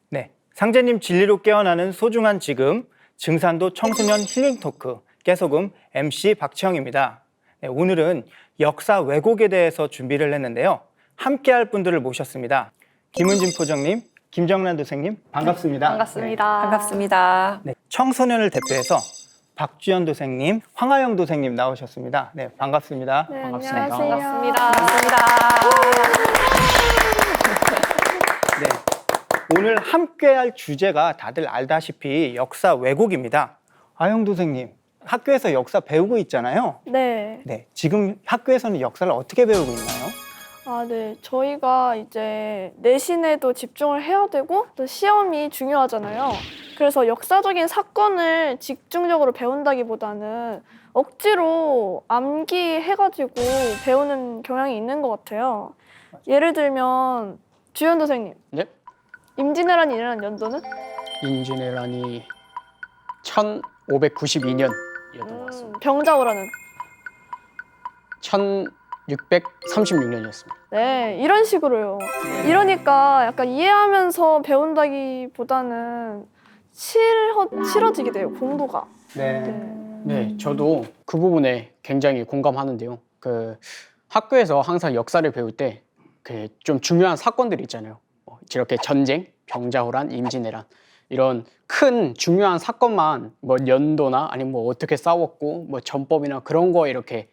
네, 상제님 진리로 깨어나는 소중한 지금 증산도 청소년 힐링 토크 깨소금 MC 박치영입니다. 네, 오늘은 역사 왜곡에 대해서 준비를 했는데요. 함께할 분들을 모셨습니다. 김은진 포정님, 김정란 도생님 반갑습니다. 반갑습니다. 반갑습니다. 네, 청소년을 대표해서 박주연 도생님, 황하영 도생님 나오셨습니다. 네, 반갑습니다. 네, 반갑습니다. 안녕하세요. 반갑습니다. 네, 오늘 함께할 주제가 다들 알다시피 역사 왜곡입니다. 하영 도생님, 학교에서 역사 배우고 있잖아요. 네. 네, 지금 학교에서는 역사를 어떻게 배우고 있나요? 네. 저희가 이제 내신에도 집중을 해야 되고 또 시험이 중요하잖아요. 그래서 역사적인 사건을 집중적으로 배운다기보다는 억지로 암기해가지고 배우는 경향이 있는 것 같아요. 예를 들면 주연 도생님. 네? 임진왜란이 일어난 연도는? 임진왜란이 1592년이었던 것 같습니다. 병자호란은? 1636년이었습니다. 네, 이런 식으로요. 이러니까 약간 이해하면서 배운다기보다는 싫어지게 돼요, 공부가. 네. 네, 저도 그 부분에 굉장히 공감하는데요. 학교에서 항상 역사를 배울 때 좀 중요한 사건들이 있잖아요. 이렇게 전쟁, 병자호란, 임진왜란 이런 큰 중요한 사건만 뭐 연도나 아니면 뭐 어떻게 싸웠고 뭐 전법이나 그런 거 이렇게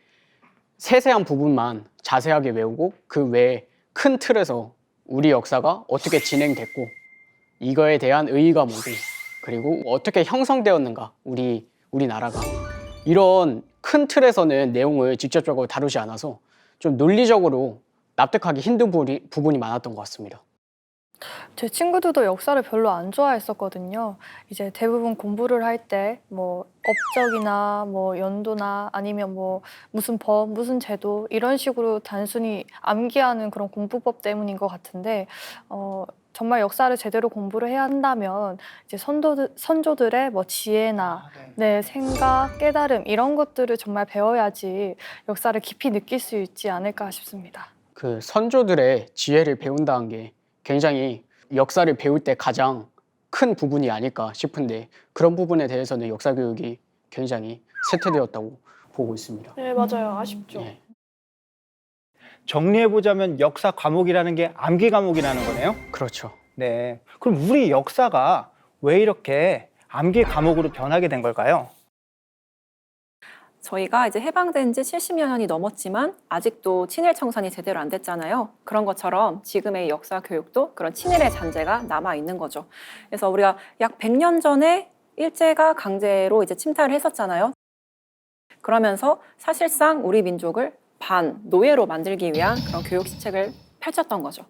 세세한 부분만 자세하게 외우고 그 외에 큰 틀에서 우리 역사가 어떻게 진행됐고 이거에 대한 의의가 뭐고 그리고 어떻게 형성되었는가 우리나라가 이런 큰 틀에서는 내용을 직접적으로 다루지 않아서 좀 논리적으로 납득하기 힘든 부분이 많았던 것 같습니다. 제 친구들도 역사를 별로 안 좋아했었거든요. 이제 대부분 공부를 할 때 뭐 업적이나 뭐 연도나 아니면 뭐 무슨 법, 무슨 제도 이런 식으로 단순히 암기하는 그런 공부법 때문인 것 같은데 정말 역사를 제대로 공부를 해야 한다면 이제 선조들의 뭐 지혜나 네, 생각, 깨달음 이런 것들을 정말 배워야지 역사를 깊이 느낄 수 있지 않을까 싶습니다. 그 선조들의 지혜를 배운다는 게 굉장히 역사를 배울 때 가장 큰 부분이 아닐까 싶은데 그런 부분에 대해서는 역사 교육이 굉장히 쇠퇴되었다고 보고 있습니다. 네, 맞아요. 아쉽죠. 예. 정리해보자면 역사 과목이라는 게 암기 과목이라는 거네요? 그렇죠. 네. 그럼 우리 역사가 왜 이렇게 암기 과목으로 변하게 된 걸까요? 저희가 이제 해방된 지 70여 년이 넘었지만 아직도 친일 청산이 제대로 안 됐잖아요. 그런 것처럼 지금의 역사 교육도 그런 친일의 잔재가 남아 있는 거죠. 그래서 우리가 약 100년 전에 일제가 강제로 이제 침탈을 했었잖아요. 그러면서 사실상 우리 민족을 반노예로 만들기 위한 그런 교육 시책을 펼쳤던 거죠.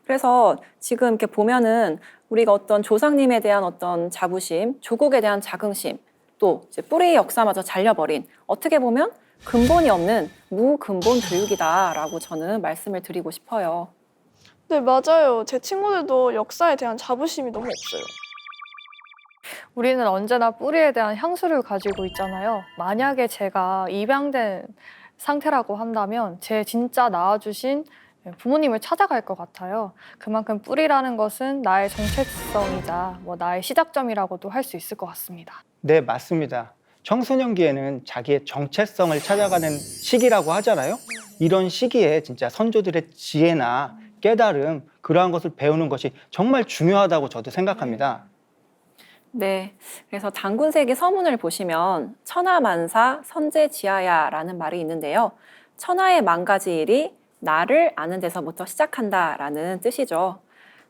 그래서 지금 이렇게 보면은 우리가 어떤 조상님에 대한 어떤 자부심, 조국에 대한 자긍심, 또 이제 뿌리 역사마저 잘려버린 어떻게 보면 근본이 없는 무근본 교육이다라고 저는 말씀을 드리고 싶어요. 네, 맞아요. 제 친구들도 역사에 대한 자부심이 너무 없어요. 우리는 언제나 뿌리에 대한 향수를 가지고 있잖아요. 만약에 제가 입양된 상태라고 한다면 제 진짜 낳아주신 부모님을 찾아갈 것 같아요. 그만큼 뿌리라는 것은 나의 정체성이자 뭐 나의 시작점이라고도 할 수 있을 것 같습니다. 네, 맞습니다. 청소년기에는 자기의 정체성을 찾아가는 시기라고 하잖아요. 이런 시기에 진짜 선조들의 지혜나 깨달음 그러한 것을 배우는 것이 정말 중요하다고 저도 생각합니다. 네, 그래서 단군세기 서문을 보시면 천하만사 선제지하야라는 말이 있는데요. 천하의 만 가지 일이 나를 아는 데서부터 시작한다라는 뜻이죠.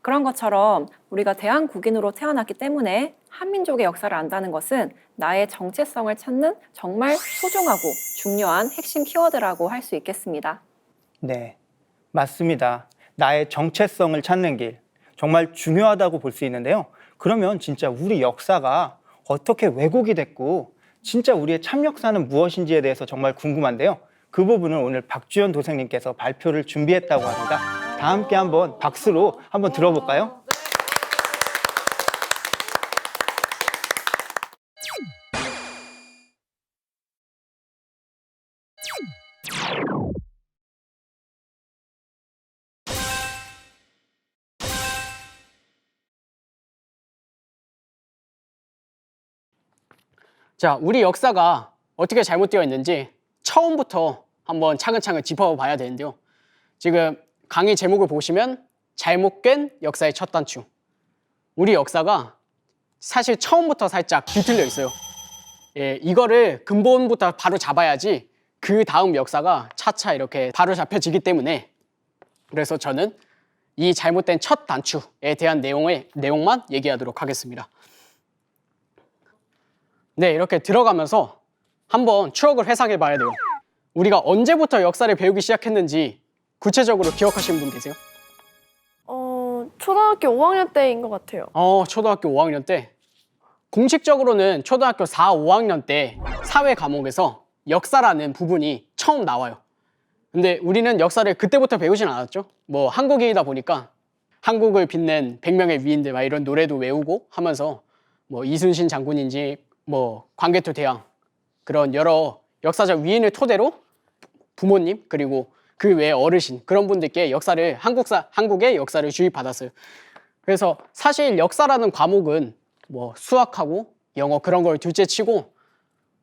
그런 것처럼 우리가 대한국인으로 태어났기 때문에 한민족의 역사를 안다는 것은 나의 정체성을 찾는 정말 소중하고 중요한 핵심 키워드라고 할 수 있겠습니다. 네, 맞습니다. 나의 정체성을 찾는 길 정말 중요하다고 볼 수 있는데요. 그러면 진짜 우리 역사가 어떻게 왜곡이 됐고 진짜 우리의 참 역사는 무엇인지에 대해서 정말 궁금한데요. 그 부분은 오늘 박주연 도생님께서 발표를 준비했다고 합니다. 다 함께 한번 박수로 한번 들어볼까요? 자, 우리 역사가 어떻게 잘못되어 있는지 처음부터 한번 차근차근 짚어봐야 되는데요. 지금 강의 제목을 보시면 잘못 깬 역사의 첫 단추. 우리 역사가 사실 처음부터 살짝 뒤틀려 있어요. 예, 이거를 근본부터 바로 잡아야지 그 다음 역사가 차차 이렇게 바로 잡혀지기 때문에, 그래서 저는 이 잘못된 첫 단추에 대한 내용만 얘기하도록 하겠습니다. 네, 이렇게 들어가면서 한번 추억을 회상해 봐야 돼요. 우리가 언제부터 역사를 배우기 시작했는지 구체적으로 기억하시는 분 계세요? 초등학교 5학년 때인 것 같아요. 초등학교 5학년 때. 공식적으로는 초등학교 4, 5학년 때 사회 과목에서 역사라는 부분이 처음 나와요. 근데 우리는 역사를 그때부터 배우진 않았죠. 뭐 한국인이다 보니까 한국을 빛낸 100명의 위인들 막 이런 노래도 외우고 하면서 뭐 이순신 장군인지 뭐 광개토대왕 그런 여러 역사적 위인을 토대로 부모님 그리고 그 외에 어르신 그런 분들께 역사를 한국의 역사를 주입받았어요. 그래서 사실 역사라는 과목은 뭐 수학하고 영어 그런 걸 둘째치고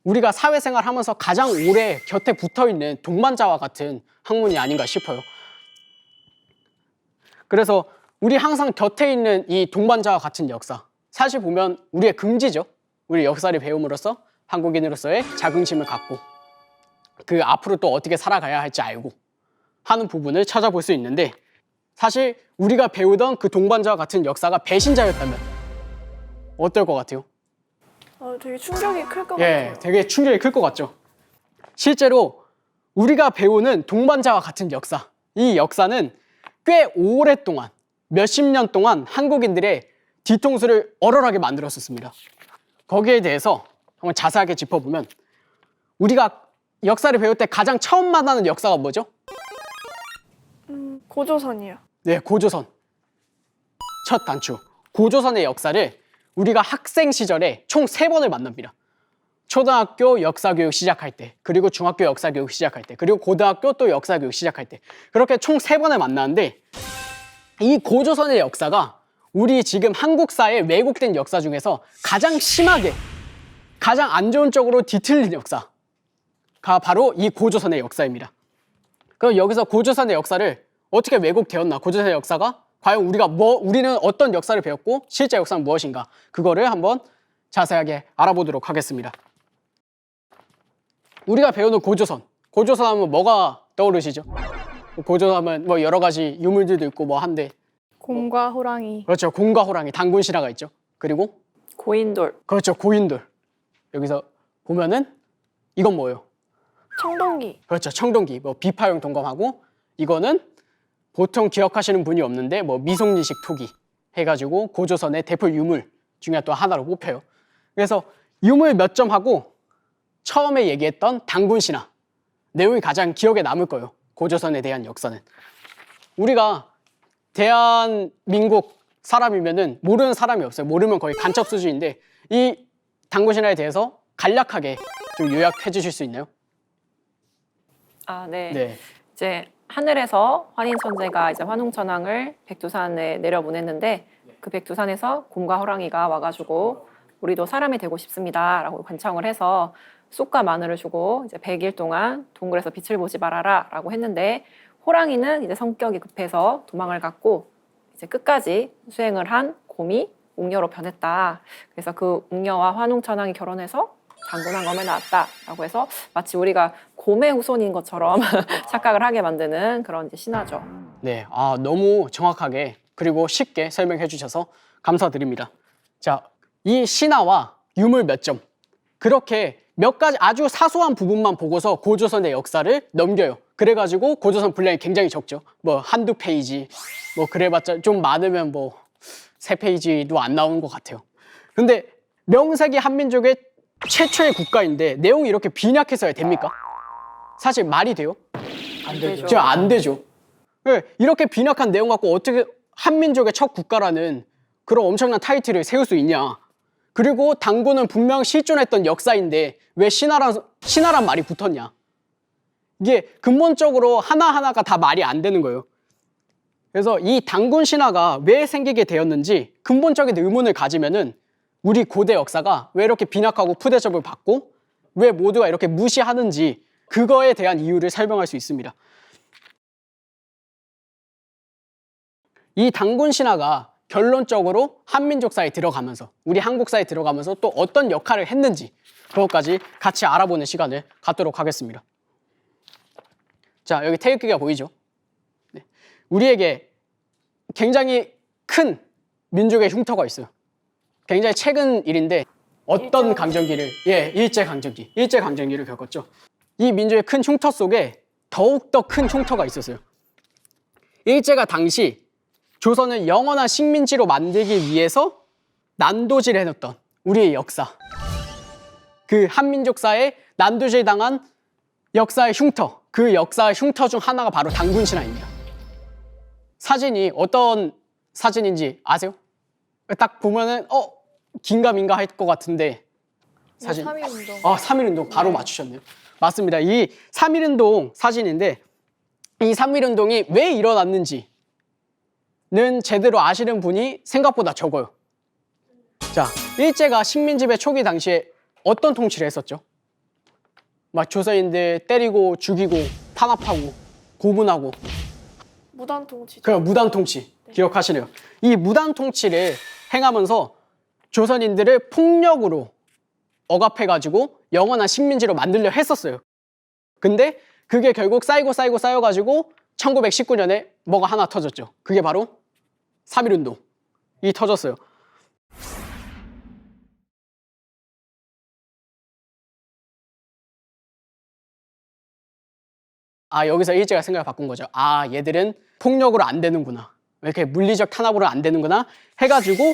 우리가 사회생활 하면서 가장 오래 곁에 붙어있는 동반자와 같은 학문이 아닌가 싶어요. 그래서 우리 항상 곁에 있는 이 동반자와 같은 역사, 사실 보면 우리의 긍지죠. 우리 역사를 배움으로써 한국인으로서의 자긍심을 갖고 그 앞으로 또 어떻게 살아가야 할지 알고 하는 부분을 찾아볼 수 있는데, 사실 우리가 배우던 그 동반자와 같은 역사가 배신자였다면 어떨 것 같아요? 되게 충격이 클 것 예, 같아요. 되게 충격이 클 것 같죠. 실제로 우리가 배우는 동반자와 같은 역사, 이 역사는 꽤 오랫동안 몇십 년 동안 한국인들의 뒤통수를 얼얼하게 만들었었습니다. 거기에 대해서 한번 자세하게 짚어보면, 우리가 역사를 배울 때 가장 처음 만나는 역사가 뭐죠? 고조선이요. 네, 고조선. 첫 단추. 고조선의 역사를 우리가 학생 시절에 총 3번을 만납니다. 초등학교 역사교육 시작할 때, 그리고 중학교 역사교육 시작할 때, 그리고 고등학교 또 역사교육 시작할 때, 그렇게 총 3번을 만나는데, 이 고조선의 역사가 우리 지금 한국사의 왜곡된 역사 중에서 가장 심하게, 가장 안 좋은 쪽으로 뒤틀린 역사가 바로 이 고조선의 역사입니다. 그럼 여기서 고조선의 역사를 어떻게 왜곡되었나, 고조선의 역사가 과연 우리는 어떤 역사를 배웠고 실제 역사는 무엇인가, 그거를 한번 자세하게 알아보도록 하겠습니다. 우리가 배우는 고조선 하면 뭐가 떠오르시죠? 고조선 하면 뭐 여러 가지 유물들도 있고 뭐 한데, 곰과 호랑이. 그렇죠. 곰과 호랑이, 단군 신화가 있죠. 그리고 고인돌. 그렇죠. 고인돌. 여기서 보면은 이건 뭐예요? 청동기. 그렇죠. 청동기. 뭐 비파용 동검하고, 이거는 보통 기억하시는 분이 없는데 뭐 미송리식 토기 해가지고 고조선의 대표 유물 중에 또 하나로 뽑혀요. 그래서 유물 몇 점 하고 처음에 얘기했던 단군 신화 내용이 가장 기억에 남을 거예요. 고조선에 대한 역사는. 우리가 대한민국 사람이면은 모르는 사람이 없어요. 모르면 거의 간첩 수준인데, 이 단군 신화에 대해서 간략하게 좀 요약해 주실 수 있나요? 네. 네. 이제 하늘에서 환인천재가 이제 환웅천왕을 백두산에 내려보냈는데, 그 백두산에서 곰과 호랑이가 와가지고 우리도 사람이 되고 싶습니다라고 관청을 해서 쑥과 마늘을 주고 이제 100일 동안 동굴에서 빛을 보지 말아라라고 했는데, 호랑이는 이제 성격이 급해서 도망을 갔고 이제 끝까지 수행을 한 곰이 웅녀로 변했다. 그래서 그 웅녀와 환웅천왕이 결혼해서 단군한 검에 나왔다라고 해서 마치 우리가 곰의 후손인 것처럼 착각을 하게 만드는 그런 이제 신화죠. 네, 너무 정확하게 그리고 쉽게 설명해 주셔서 감사드립니다. 자, 이 신화와 유물 몇 점, 그렇게 몇 가지 아주 사소한 부분만 보고서 고조선의 역사를 넘겨요. 그래가지고 고조선 분량이 굉장히 적죠. 뭐 한두 페이지, 뭐 그래봤자 좀 많으면 뭐 3페이지도 안 나오는 것 같아요. 근데 명색이 한민족의 최초의 국가인데 내용이 이렇게 빈약해서야 됩니까? 사실 말이 돼요? 안 되죠. 진짜 안 되죠. 네, 이렇게 빈약한 내용 갖고 어떻게 한민족의 첫 국가라는 그런 엄청난 타이틀을 세울 수 있냐. 그리고 단군은 분명 실존했던 역사인데 왜 신화란 말이 붙었냐. 이게 근본적으로 하나하나가 다 말이 안 되는 거예요. 그래서 이 단군 신화가 왜 생기게 되었는지 근본적인 의문을 가지면은 우리 고대 역사가 왜 이렇게 빈약하고 푸대접을 받고 왜 모두가 이렇게 무시하는지 그거에 대한 이유를 설명할 수 있습니다. 이 단군 신화가 결론적으로 한민족사에 들어가면서 우리 한국사에 들어가면서 또 어떤 역할을 했는지 그것까지 같이 알아보는 시간을 갖도록 하겠습니다. 자, 여기 태극기가 보이죠? 네. 우리에게 굉장히 큰 민족의 흉터가 있어요. 굉장히 최근 일인데 어떤 강점기를 일제강점기를 겪었죠. 이 민족의 큰 흉터 속에 더욱더 큰 흉터가 있었어요. 일제가 당시 조선을 영원한 식민지로 만들기 위해서 난도질을 해놨던 우리의 역사, 그 한민족사에 난도질당한 역사의 흉터, 그 역사의 흉터 중 하나가 바로 단군신화입니다. 사진이 어떤 사진인지 아세요? 딱 보면은 긴가민가 할 것 같은데 사진. 3.1운동. 3.1운동 바로 맞추셨네요. 맞습니다. 이 3.1운동 사진인데 이 3.1운동이 왜 일어났는지는 제대로 아시는 분이 생각보다 적어요. 자, 일제가 식민지배 초기 당시에 어떤 통치를 했었죠? 막 조선인들 때리고 죽이고 탄압하고 고문하고 무단 통치. 그 무단 통치 기억하시네요. 이 무단 통치를 행하면서 조선인들을 폭력으로 억압해가지고 영원한 식민지로 만들려 했었어요. 근데 그게 결국 쌓여가지고 1919년에 뭐가 하나 터졌죠. 그게 바로 3.1운동이 터졌어요. 여기서 일제가 생각을 바꾼 거죠. 얘들은 폭력으로 안 되는구나. 이렇게 물리적 탄압으로 안 되는구나 해가지고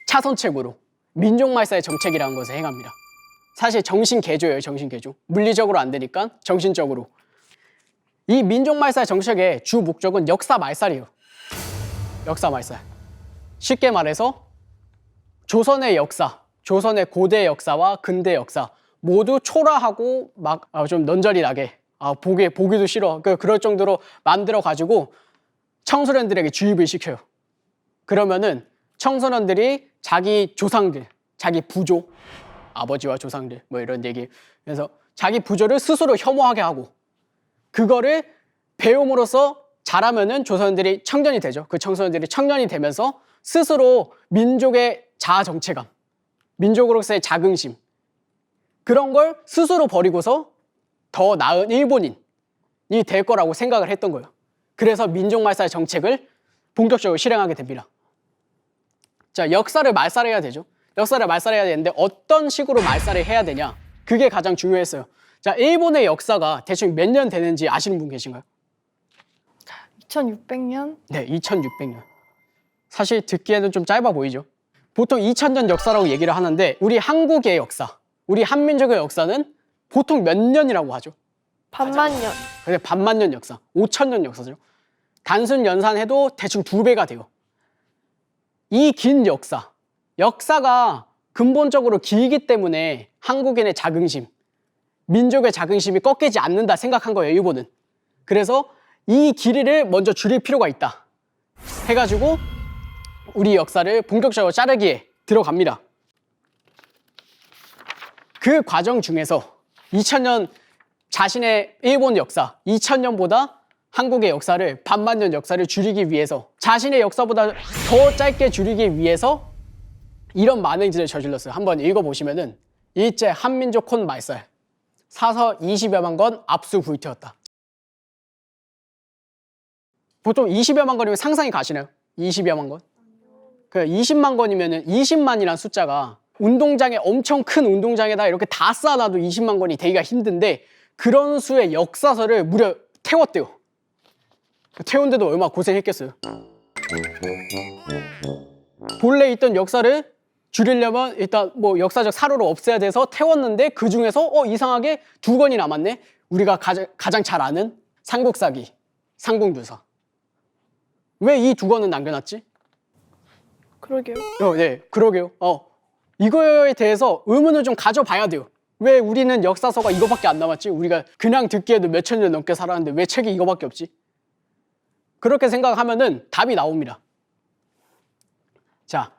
차선책으로 민족말사의 정책이라는 것을 행합니다. 사실 정신개조예요. 정신개조. 물리적으로 안 되니까 정신적으로. 이 민족말사의 정책의 주 목적은 역사말살이에요. 역사말살. 쉽게 말해서 조선의 역사, 조선의 고대 역사와 근대 역사 모두 초라하고 막 좀 넌절이 나게 보기도 싫어. 그럴 정도로 만들어가지고 청소년들에게 주입을 시켜요. 그러면은 청소년들이 자기 조상들, 자기 부조, 아버지와 조상들 뭐 이런 얘기. 그래서 자기 부조를 스스로 혐오하게 하고 그거를 배움으로써 자라면은 조선인들이 청년이 되죠. 그 청소년들이 청년이 되면서 스스로 민족의 자아 정체감, 민족으로서의 자긍심 그런 걸 스스로 버리고서 더 나은 일본인이 될 거라고 생각을 했던 거예요. 그래서 민족말살 정책을 본격적으로 실행하게 됩니다. 자, 역사를 말살해야 되죠. 역사를 말살해야 되는데 어떤 식으로 말살을 해야 되냐? 그게 가장 중요했어요. 자, 일본의 역사가 대충 몇 년 되는지 아시는 분 계신가요? 2600년? 네, 2600년. 사실 듣기에는 좀 짧아 보이죠. 보통 2000년 역사라고 얘기를 하는데 우리 한국의 역사, 우리 한민족의 역사는 보통 몇 년이라고 하죠? 반만년. 근데 반만년 역사, 5000년 역사죠. 단순 연산해도 대충 2배가 돼요. 이 긴 역사가 근본적으로 길기 때문에 한국인의 자긍심, 민족의 자긍심이 꺾이지 않는다 생각한 거예요, 일본은. 그래서 이 길이를 먼저 줄일 필요가 있다 해가지고 우리 역사를 본격적으로 자르기에 들어갑니다. 그 과정 중에서 2000년 자신의 일본 역사, 2000년보다 한국의 역사를 반만년 역사를 줄이기 위해서 자신의 역사보다 더 짧게 줄이기 위해서 이런 만행질을 저질렀어요. 한번 읽어보시면은 일제 한민족 혼 말살, 사서 20여만 건 압수 불태웠다. 보통 20여만 건이면 상상이 가시나요? 20여만 건? 그 20만 건이면은 20만이라는 숫자가 운동장에 엄청 큰 운동장에다 이렇게 다 쌓아놔도 20만 건이 되기가 힘든데 그런 수의 역사서를 무려 태웠대요. 태운데도 얼마나 고생했겠어요. 본래 있던 역사를 줄이려면 일단 뭐 역사적 사료를 없애야 돼서 태웠는데 그 중에서 이상하게 2건이 남았네. 우리가 가장 잘 아는 삼국사기, 삼국유사. 왜 이 2건은 남겨놨지? 그러게요. 네, 그러게요. 이거에 대해서 의문을 좀 가져봐야 돼요. 왜 우리는 역사서가 이거밖에 안 남았지? 우리가 그냥 듣기에도 몇천 년 넘게 살았는데 왜 책이 이거밖에 없지? 그렇게 생각하면은 답이 나옵니다. 자,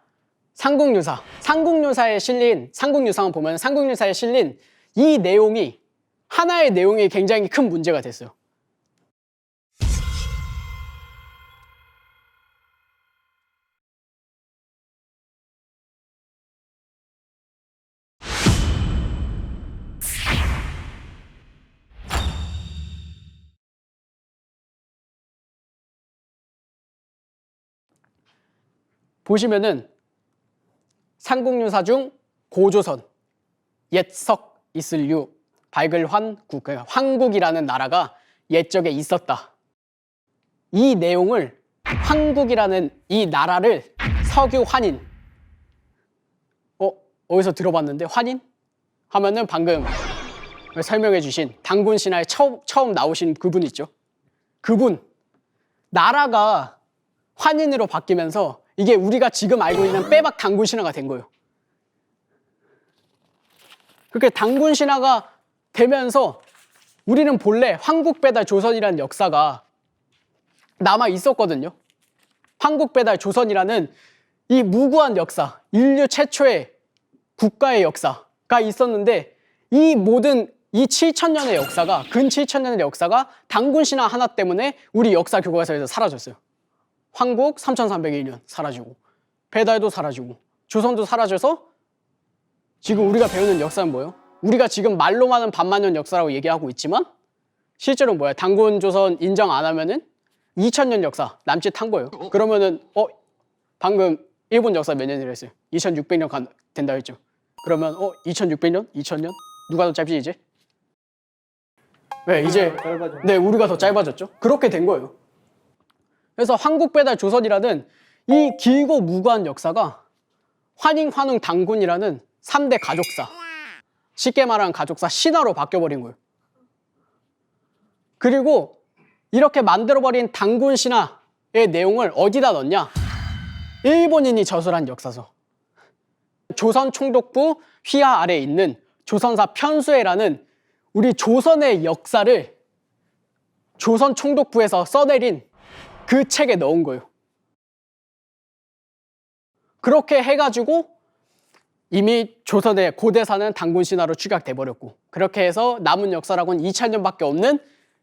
삼국유사. 삼국유사만 보면 삼국유사에 실린 이 내용이 하나의 내용이 굉장히 큰 문제가 됐어요. 보시면은 삼국유사 중 고조선, 옛석 있을유, 발글환국, 그러니까 황국이라는 나라가 옛적에 있었다. 이 내용을 황국이라는 이 나라를 석유 환인, 어디서 들어봤는데 환인? 하면은 방금 설명해 주신 단군 신화에 처음 나오신 그분 있죠. 그분 나라가 환인으로 바뀌면서 이게 우리가 지금 알고 있는 빼박 단군 신화가 된 거예요. 그렇게 단군 신화가 되면서 우리는 본래 황국 배달 조선이라는 역사가 남아 있었거든요. 황국 배달 조선이라는 이 무구한 역사, 인류 최초의 국가의 역사가 있었는데 이 모든 이 7,000년의 역사가, 근 7,000년의 역사가 단군 신화 하나 때문에 우리 역사 교과서에서 사라졌어요. 황국 3,301년 사라지고, 배달도 사라지고, 조선도 사라져서 지금 우리가 배우는 역사는 뭐예요? 우리가 지금 말로만은 반만년 역사라고 얘기하고 있지만 실제로 뭐야? 단군 조선 인정 안 하면은 2000년 역사 남짓한 거예요. 그러면은 방금 일본 역사 몇 년이라 했어요? 2600년 된다 했죠. 그러면 2600년? 2000년? 누가 더 짧지 이제? 네, 이제 네, 우리가 더 짧아졌죠. 그렇게 된 거예요. 그래서 황국 배달 조선이라는 이 길고 무구한 역사가 환인, 환웅, 단군이라는 3대 가족사, 쉽게 말하면 가족사 신화로 바뀌어버린 거예요. 그리고 이렇게 만들어버린 단군 신화의 내용을 어디다 넣냐? 일본인이 저술한 역사서. 조선 총독부 휘하 아래에 있는 조선사 편수회라는 우리 조선의 역사를 조선 총독부에서 써내린 그 책에 넣은 거예요. 그렇게 해가지고 이미 조선의 고대사는 단군 신화로 축약돼 버렸고, 그렇게 해서 남은 역사라고는 2000년밖에 없는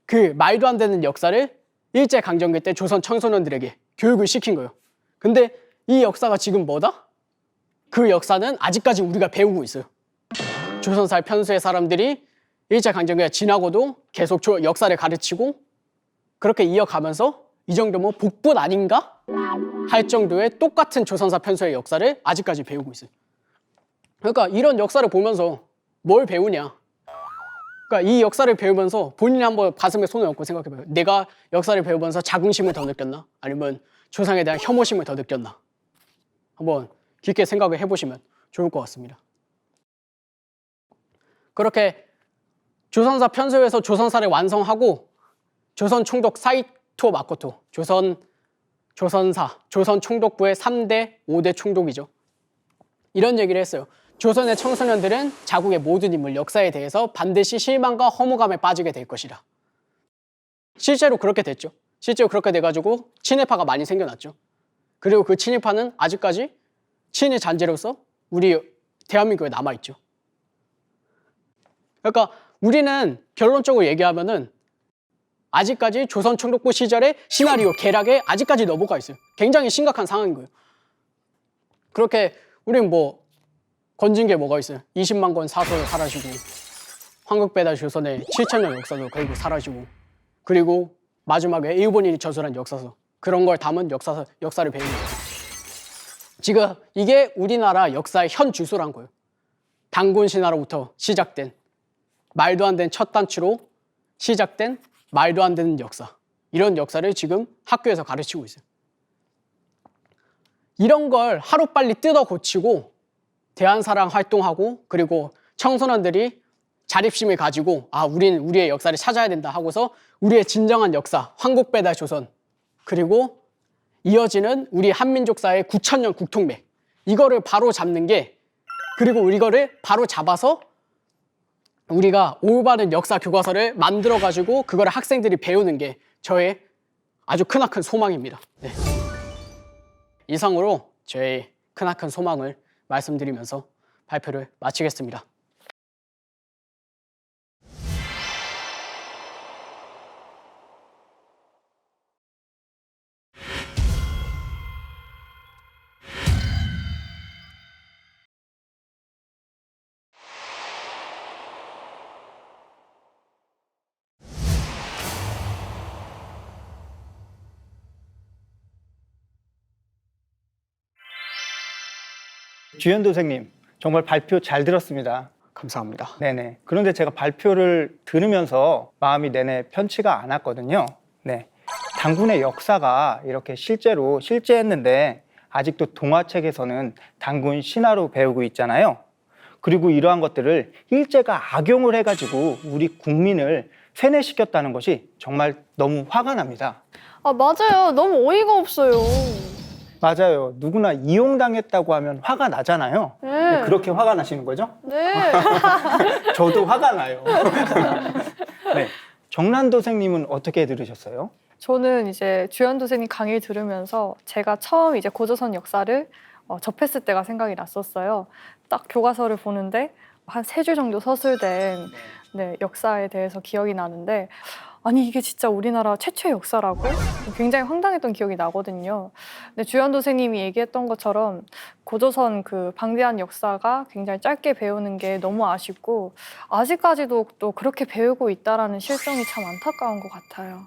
그 말도 안 되는 역사를 일제강점기 때 조선 청소년들에게 교육을 시킨 거예요. 근데 이 역사가 지금 뭐다? 그 역사는 아직까지 우리가 배우고 있어요. 조선사 편수의 사람들이 일제강점기가 지나고도 계속 역사를 가르치고 그렇게 이어가면서 이 정도면 복분 아닌가? 할 정도의 똑같은 조선사 편수의 역사를 아직까지 배우고 있어요. 그러니까 이런 역사를 보면서 뭘 배우냐? 그러니까 이 역사를 배우면서 본인이 한번 가슴에 손을 얹고 생각해봐요. 내가 역사를 배우면서 자긍심을 더 느꼈나? 아니면 조상에 대한 혐오심을 더 느꼈나? 한번 깊게 생각을 해보시면 좋을 것 같습니다. 그렇게 조선사 편수에서 조선사를 완성하고 조선 총독 사이토 마코토, 조선사, 조선 총독부의 3대, 5대 총독이죠. 이런 얘기를 했어요. 조선의 청소년들은 자국의 모든 인물, 역사에 대해서 반드시 실망과 허무감에 빠지게 될 것이라. 실제로 그렇게 됐죠. 실제로 그렇게 돼가지고 친일파가 많이 생겨났죠. 그리고 그 친일파는 아직까지 친일 잔재로서 우리 대한민국에 남아있죠. 그러니까 우리는 결론적으로 얘기하면은 아직까지 조선 총독부 시절의 시나리오, 계략에 아직까지 넘어가 있어요. 굉장히 심각한 상황인 거예요. 그렇게 우리는 뭐 건진 게 뭐가 있어요? 20만 권 사설 사라지고, 황국배달 조선의 7,000년 역사도 결국 사라지고, 그리고 마지막에 일본인이 저술한 역사서, 그런 걸 담은 역사를 배우는 거예요. 지금 이게 우리나라 역사의 현 주소란 거예요. 단군 신화로부터 시작된 말도 안 되는 첫 단추로 시작된 말도 안 되는 역사, 이런 역사를 지금 학교에서 가르치고 있어요. 이런 걸 하루빨리 뜯어 고치고 대한사랑 활동하고, 그리고 청소년들이 자립심을 가지고 우리는 우리의 역사를 찾아야 된다 하고서 우리의 진정한 역사, 황국배달 조선, 그리고 이어지는 우리 한민족사의 9,000년 국통맥, 이거를 바로 잡는 게, 그리고 이거를 바로 잡아서 우리가 올바른 역사 교과서를 만들어가지고 그거를 학생들이 배우는 게 저의 아주 크나큰 소망입니다. 네. 이상으로 저의 크나큰 소망을 말씀드리면서 발표를 마치겠습니다. 주현도 선생님, 정말 발표 잘 들었습니다. 감사합니다. 네네. 그런데 제가 발표를 들으면서 마음이 내내 편치가 않았거든요. 네. 당군의 역사가 이렇게 실제로 실제했는데 아직도 동화책에서는 당군 신화로 배우고 있잖아요. 그리고 이러한 것들을 일제가 악용을 해가지고 우리 국민을 세뇌시켰다는 것이 정말 너무 화가 납니다. 아, 맞아요. 너무 어이가 없어요. 맞아요. 누구나 이용당했다고 하면 화가 나잖아요. 네. 그렇게 화가 나시는 거죠? 네. 저도 화가 나요. 네. 정란도 선생님은 어떻게 들으셨어요? 저는 이제 주현도 선생님 강의를 들으면서 제가 처음 이제 고조선 역사를 접했을 때가 생각이 났었어요. 딱 교과서를 보는데 한 3줄 정도 서술된 네, 역사에 대해서 기억이 나는데 아니 이게 진짜 우리나라 최초의 역사라고? 굉장히 황당했던 기억이 나거든요. 근데 주현도 선생님이 얘기했던 것처럼 고조선 그 방대한 역사가 굉장히 짧게 배우는 게 너무 아쉽고 아직까지도 또 그렇게 배우고 있다라는 실정이 참 안타까운 것 같아요.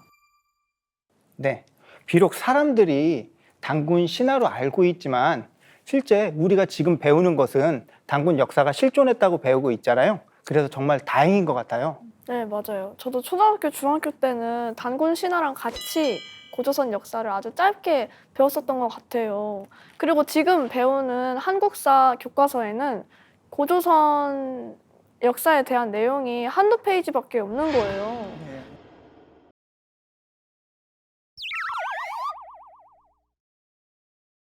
네. 비록 사람들이 당군 신화로 알고 있지만 실제 우리가 지금 배우는 것은 당군 역사가 실존했다고 배우고 있잖아요. 그래서 정말 다행인 것 같아요. 네, 맞아요. 저도 초등학교, 중학교 때는 단군 신화랑 같이 고조선 역사를 아주 짧게 배웠었던 것 같아요. 그리고 지금 배우는 한국사 교과서에는 고조선 역사에 대한 내용이 한두 페이지밖에 없는 거예요.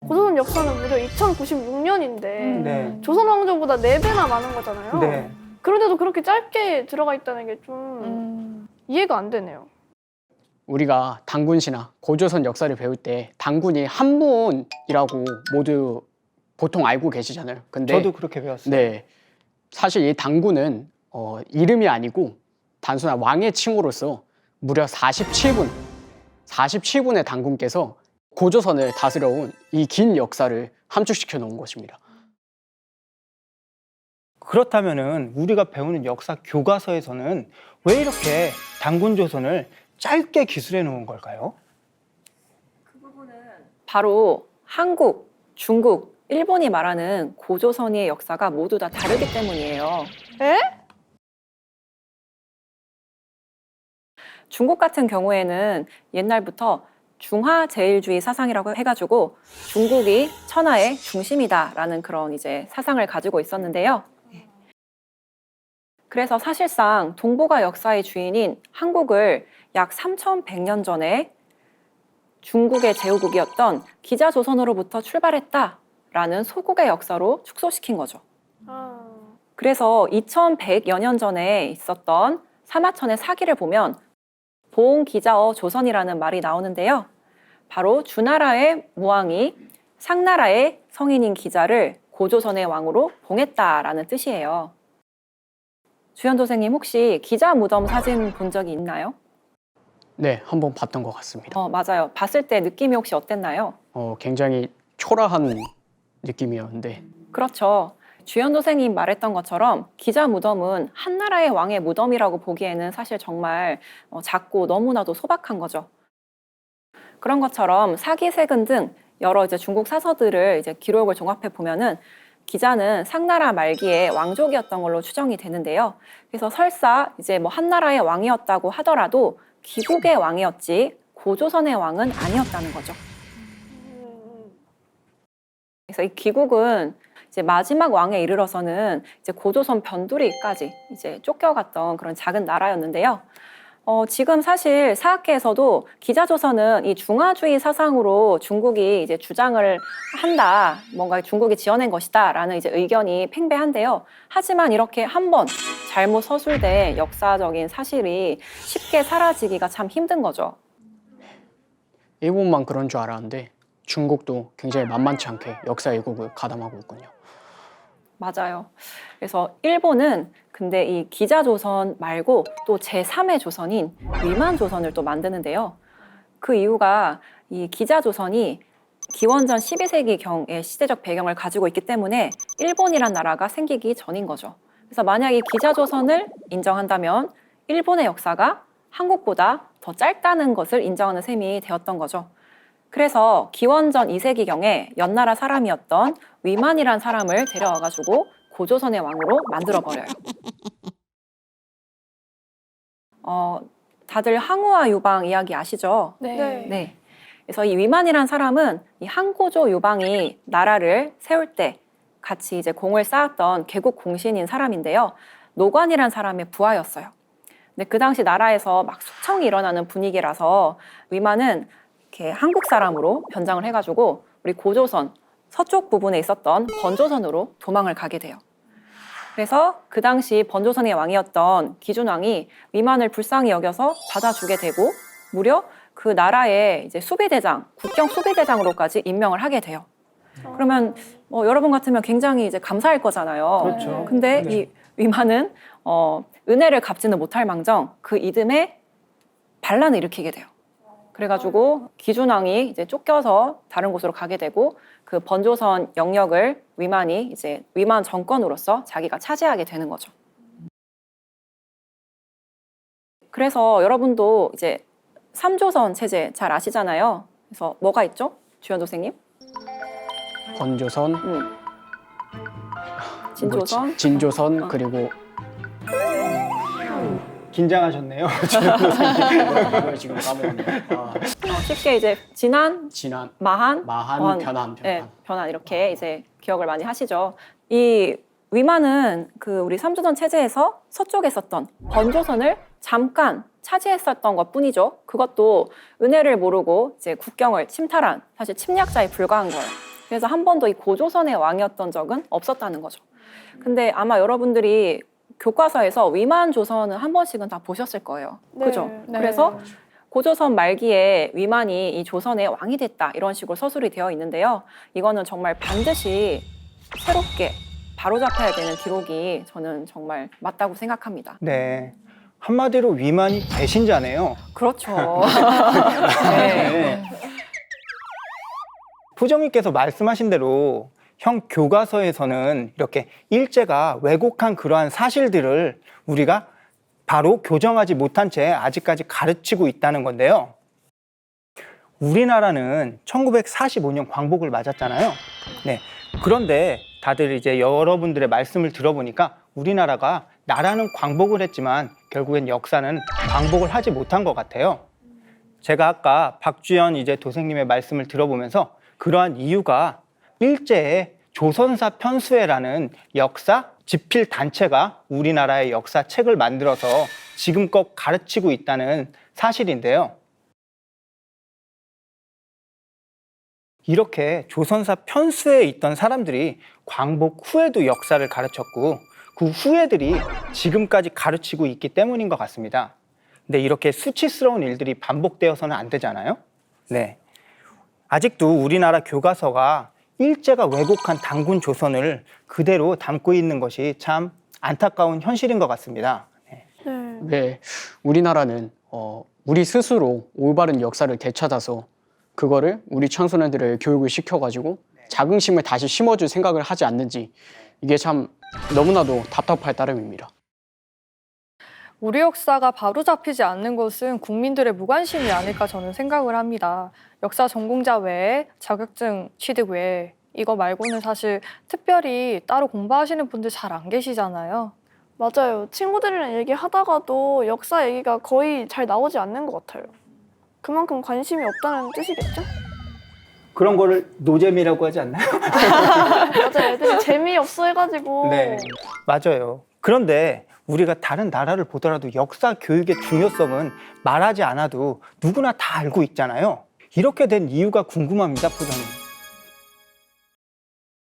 고조선 역사는 무려 2096년인데 네. 조선 왕조보다 4배나 많은 거잖아요. 네. 그런데도 그렇게 짧게 들어가 있다는 게 좀 이해가 안 되네요. 우리가 당군 신화, 고조선 역사를 배울 때 당군이 한문이라고 모두 보통 알고 계시잖아요. 근데 저도 그렇게 배웠어요. 네, 사실 이 당군은 이름이 아니고 단순한 왕의 칭호로서 무려 47분의 당군께서 고조선을 다스려온 이 긴 역사를 함축시켜 놓은 것입니다. 그렇다면은 우리가 배우는 역사 교과서에서는 왜 이렇게 당군 조선을 짧게 기술해 놓은 걸까요? 바로 한국, 중국, 일본이 말하는 고조선의 역사가 모두 다 다르기 때문이에요. 에? 중국 같은 경우에는 옛날부터 중화제일주의 사상이라고 해가지고 중국이 천하의 중심이다라는 그런 이제 사상을 가지고 있었는데요. 그래서 사실상 동북아 역사의 주인인 한국을 약 3100년 전에 중국의 제후국이었던 기자조선으로부터 출발했다라는 소국의 역사로 축소시킨 거죠. 그래서 2100여 년 전에 있었던 사마천의 사기를 보면 봉기자어 조선이라는 말이 나오는데요. 바로 주나라의 무왕이 상나라의 성인인 기자를 고조선의 왕으로 봉했다라는 뜻이에요. 주현도 선생님 혹시 기자 무덤 사진 본 적이 있나요? 네, 한번 봤던 것 같습니다. 맞아요. 봤을 때 느낌이 혹시 어땠나요? 굉장히 초라한 느낌이었는데 그렇죠. 주현도 선생님 말했던 것처럼 기자 무덤은 한 나라의 왕의 무덤이라고 보기에는 사실 정말 작고 너무나도 소박한 거죠. 그런 것처럼 사기세근 등 여러 이제 중국 사서들을 이제 기록을 종합해 보면은 기자는 상나라 말기에 왕족이었던 걸로 추정이 되는데요. 그래서 설사 이제 뭐 한 나라의 왕이었다고 하더라도 기국의 왕이었지 고조선의 왕은 아니었다는 거죠. 그래서 이 기국은 이제 마지막 왕에 이르러서는 이제 고조선 변두리까지 이제 쫓겨갔던 그런 작은 나라였는데요. 지금 사실 사학계에서도 기자조선은 이 중화주의 사상으로 중국이 이제 주장을 한다, 뭔가 중국이 지어낸 것이다라는 이제 의견이 팽배한데요. 하지만 이렇게 한번 잘못 서술된 역사적인 사실이 쉽게 사라지기가 참 힘든 거죠. 일본만 그런 줄 알았는데 중국도 굉장히 만만치 않게 역사 왜곡을 가담하고 있군요. 맞아요. 그래서 일본은 근데 이 기자조선 말고 또 제3의 조선인 위만조선을 또 만드는데요. 그 이유가 이 기자조선이 기원전 12세기경의 시대적 배경을 가지고 있기 때문에 일본이란 나라가 생기기 전인 거죠. 그래서 만약 이 기자조선을 인정한다면 일본의 역사가 한국보다 더 짧다는 것을 인정하는 셈이 되었던 거죠. 그래서 기원전 2세기경에 연나라 사람이었던 위만이란 사람을 데려와가지고 고조선의 왕으로 만들어버려요. 다들 항우와 유방 이야기 아시죠? 네. 네. 그래서 이 위만이란 사람은 이 한고조 유방이 나라를 세울 때 같이 이제 공을 쌓았던 개국 공신인 사람인데요. 노관이란 사람의 부하였어요. 근데 그 당시 나라에서 막 숙청이 일어나는 분위기라서 위만은 이렇게 한국 사람으로 변장을 해가지고 우리 고조선 서쪽 부분에 있었던 번조선으로 도망을 가게 돼요. 그래서 그 당시 번조선의 왕이었던 기준왕이 위만을 불쌍히 여겨서 받아주게 되고 무려 그 나라의 이제 수비대장, 국경 수비대장으로까지 임명을 하게 돼요. 그러면 여러분 같으면 굉장히 이제 감사할 거잖아요. 그렇죠. 근데 네. 이 위만은 은혜를 갚지는 못할 망정 그 이듬해 반란을 일으키게 돼요. 그래가지고 기준왕이 이제 쫓겨서 다른 곳으로 가게 되고 그 번조선 영역을 위만이 이제 위만 정권으로서 자기가 차지하게 되는 거죠. 그래서 여러분도 이제 3조선 체제 잘 아시잖아요. 그래서 뭐가 있죠? 주연 선생님? 건조선, 진조선, 진조선 그리고 긴장하셨네요. 이걸 지금 까먹었네요. 쉽게 이제 진안, 진안, 마한, 마한, 변한. 네, 변한 이렇게 이제 기억을 많이 하시죠. 이 위만은 그 우리 3조선 체제에서 서쪽에 있었던 번조선을 잠깐 차지했었던 것 뿐이죠. 그것도 은혜를 모르고 이제 국경을 침탈한 사실 침략자에 불과한 거예요. 그래서 한 번도 이 고조선의 왕이었던 적은 없었다는 거죠. 근데 아마 여러분들이 교과서에서 위만 조선은 한 번씩은 다 보셨을 거예요. 네. 그죠? 네. 그래서 고조선 말기에 위만이 이 조선의 왕이 됐다 이런 식으로 서술이 되어 있는데요. 이거는 정말 반드시 새롭게 바로잡혀야 되는 기록이 저는 정말 맞다고 생각합니다. 네. 한마디로 위만이 배신자네요. 그렇죠. 네. 네. 포정님께서 말씀하신 대로 형 교과서에서는 이렇게 일제가 왜곡한 그러한 사실들을 우리가 바로 교정하지 못한 채 아직까지 가르치고 있다는 건데요. 우리나라는 1945년 광복을 맞았잖아요. 네. 그런데 다들 이제 여러분들의 말씀을 들어보니까 우리나라가 나라는 광복을 했지만 결국엔 역사는 광복을 하지 못한 것 같아요. 제가 아까 박주연 이제 도생님의 말씀을 들어보면서 그러한 이유가 일제의 조선사 편수회라는 역사 집필 단체가 우리나라의 역사책을 만들어서 지금껏 가르치고 있다는 사실인데요. 이렇게 조선사 편수회에 있던 사람들이 광복 후에도 역사를 가르쳤고 그 후예들이 지금까지 가르치고 있기 때문인 것 같습니다. 근데 이렇게 수치스러운 일들이 반복되어서는 안 되잖아요. 네. 아직도 우리나라 교과서가 일제가 왜곡한 단군 조선을 그대로 담고 있는 것이 참 안타까운 현실인 것 같습니다. 네. 네. 왜 우리나라는 우리 스스로 올바른 역사를 되찾아서 그거를 우리 청소년들을 교육을 시켜가지고 자긍심을 다시 심어줄 생각을 하지 않는지 이게 참 너무나도 답답할 따름입니다. 우리 역사가 바로잡히지 않는 것은 국민들의 무관심이 아닐까 저는 생각을 합니다. 역사 전공자 외에 자격증 취득 외에 이거 말고는 사실 특별히 따로 공부하시는 분들 잘 안 계시잖아요. 맞아요. 친구들이랑 얘기하다가도 역사 얘기가 거의 잘 나오지 않는 것 같아요. 그만큼 관심이 없다는 뜻이겠죠? 그런 거를 노잼이라고 하지 않나요? 맞아요. 애들이 재미없어 해가지고. 네, 맞아요. 그런데 우리가 다른 나라를 보더라도 역사 교육의 중요성은 말하지 않아도 누구나 다 알고 있잖아요. 이렇게 된 이유가 궁금합니다, 포장님.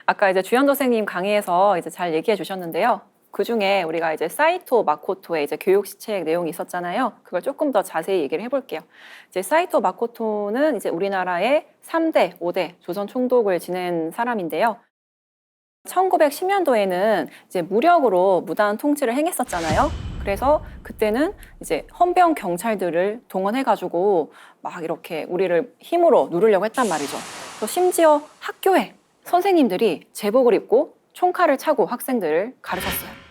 아까 이제 주연 선생님 강의에서 이제 잘 얘기해 주셨는데요. 그 중에 우리가 이제 사이토 마코토의 이제 교육 시책 내용이 있었잖아요. 그걸 조금 더 자세히 얘기를 해볼게요. 이제 사이토 마코토는 이제 우리나라의 3대, 5대 조선 총독을 지낸 사람인데요. 1910년도에는 이제 무력으로 무단 통치를 행했었잖아요. 그래서 그때는 이제 헌병 경찰들을 동원해가지고 막 이렇게 우리를 힘으로 누르려고 했단 말이죠. 또 심지어 학교에 선생님들이 제복을 입고 총칼을 차고 학생들을 가르쳤어요.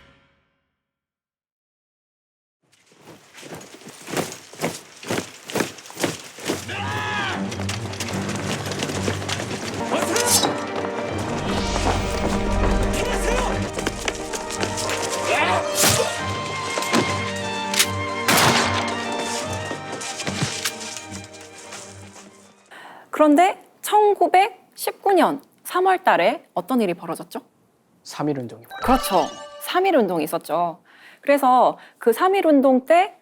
그런데 1919년 3월 달에 어떤 일이 벌어졌죠? 3.1운동이 그렇죠. 3.1 운동이 있었죠. 그래서 그 3.1 운동 때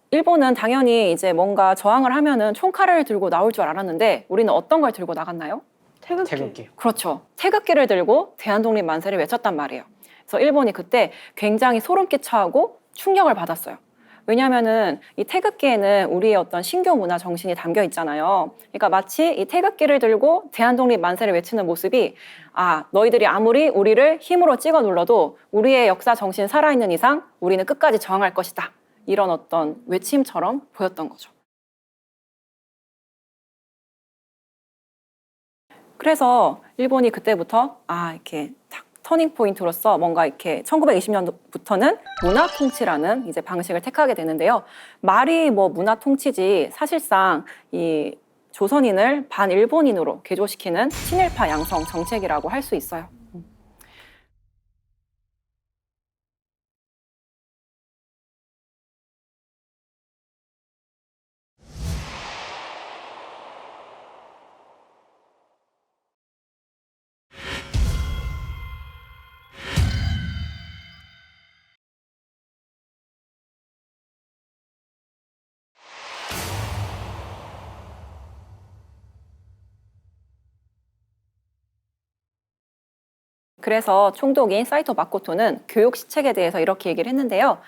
일본은 당연히 이제 뭔가 저항을 하면은 총칼을 들고 나올 줄 알았는데 우리는 어떤 걸 들고 나갔나요? 태극기. 태극기. 그렇죠. 태극기를 들고 대한독립 만세를 외쳤단 말이에요. 그래서 일본이 그때 굉장히 소름 끼쳐하고 충격을 받았어요. 왜냐하면은 이 태극기에는 우리의 어떤 신교 문화 정신이 담겨 있잖아요. 그러니까 마치 이 태극기를 들고 대한독립 만세를 외치는 모습이 아, 너희들이 아무리 우리를 힘으로 찍어 눌러도 우리의 역사 정신 살아있는 이상 우리는 끝까지 저항할 것이다. 이런 어떤 외침처럼 보였던 거죠. 그래서 일본이 그때부터 이렇게 딱 터닝 포인트로서 뭔가 이렇게 1920년부터는 문화 통치라는 이제 방식을 택하게 되는데요. 말이 뭐 문화 통치지 사실상 이 조선인을 반일본인으로 개조시키는 친일파 양성 정책이라고 할 수 있어요. 그래서 총독인 사이토 마코토는 교육 시책에 대해서 이렇게 얘기를 했는데요.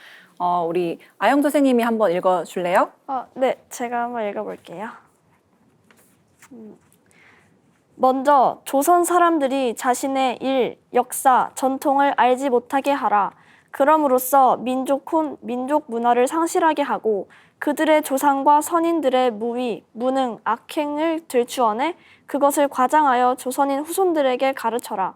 우리 아영 선생님이 한번 읽어줄래요? 네, 제가 한번 읽어볼게요. 먼저 조선 사람들이 자신의 일, 역사, 전통을 알지 못하게 하라. 그럼으로써 민족 문화를 상실하게 하고 그들의 조상과 선인들의 무위, 무능, 악행을 들추어내 그것을 과장하여 조선인 후손들에게 가르쳐라.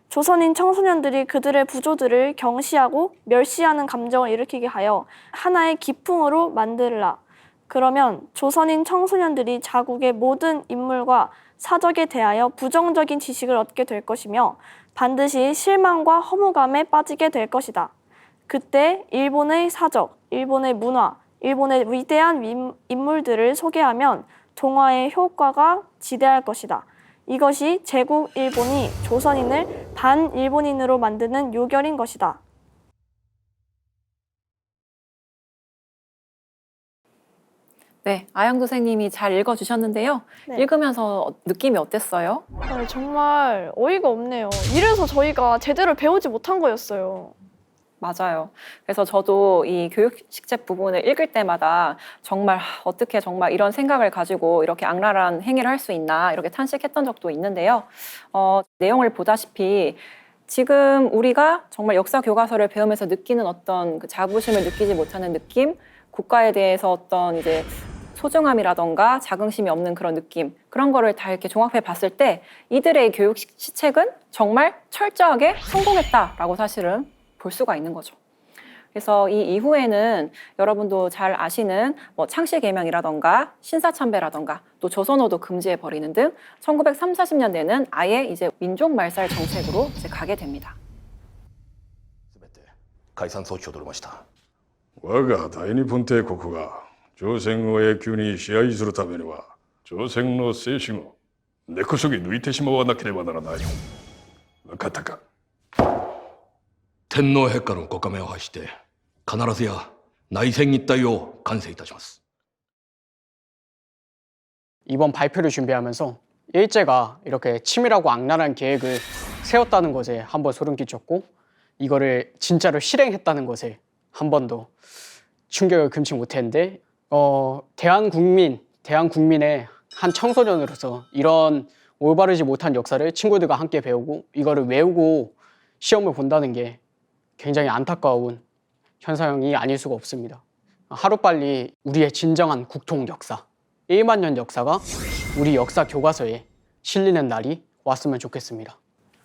조선인 청소년들이 그들의 부조들을 경시하고 멸시하는 감정을 일으키게 하여 하나의 기풍으로 만들라. 그러면 조선인 청소년들이 자국의 모든 인물과 사적에 대하여 부정적인 지식을 얻게 될 것이며 반드시 실망과 허무감에 빠지게 될 것이다. 그때 일본의 사적, 일본의 문화, 일본의 위대한 인물들을 소개하면 동화의 효과가 지대할 것이다. 이것이 제국 일본이 조선인을 반일본인으로 만드는 요결인 것이다. 네, 아영 선생님이 잘 읽어주셨는데요. 네. 읽으면서 느낌이 어땠어요? 정말 어이가 없네요. 이래서 저희가 제대로 배우지 못한 거였어요. 맞아요. 그래서 저도 이 교육식책 부분을 읽을 때마다 정말 어떻게 정말 이런 생각을 가지고 이렇게 악랄한 행위를 할 수 있나 이렇게 탄식했던 적도 있는데요. 내용을 보다시피 지금 우리가 정말 역사 교과서를 배우면서 느끼는 어떤 그 자부심을 느끼지 못하는 느낌, 국가에 대해서 어떤 이제 소중함이라던가 자긍심이 없는 그런 느낌, 그런 거를 다 이렇게 종합해 봤을 때 이들의 교육 시책은 정말 철저하게 성공했다라고 사실은 볼 수가 있는 거죠. 그래서 이 이후에는 여러분도 잘 아시는 뭐 창씨개명이라던가 신사참배라던가 또 조선어도 금지해 버리는 등 1930, 40년대는 아예 이제 민족 말살 정책으로 이제 가게 됩니다. 全て解散措置を取りました。我が大日本帝国が朝鮮を永久に支配するためには朝鮮の精神を根こそぎ抜いてしまわなければならない。分かったか？天皇陛下のご下命を発して必ずや内戦一体を完成いたします。 이번 발표를 준비하면서 일제가 이렇게 치밀하고 악랄한 계획을 세웠다는 것에 한번 소름 끼쳤고 이거를 진짜로 실행했다는 것에 한 번도 충격을 금치 못했는데 대한국민의 한 청소년으로서 이런 올바르지 못한 역사를 친구들과 함께 배우고 이거를 외우고 시험을 본다는 게 굉장히 안타까운 현상이 아닐 수가 없습니다. 하루빨리 우리의 진정한 국통 역사, 1만 년 역사가 우리 역사 교과서에 실리는 날이 왔으면 좋겠습니다.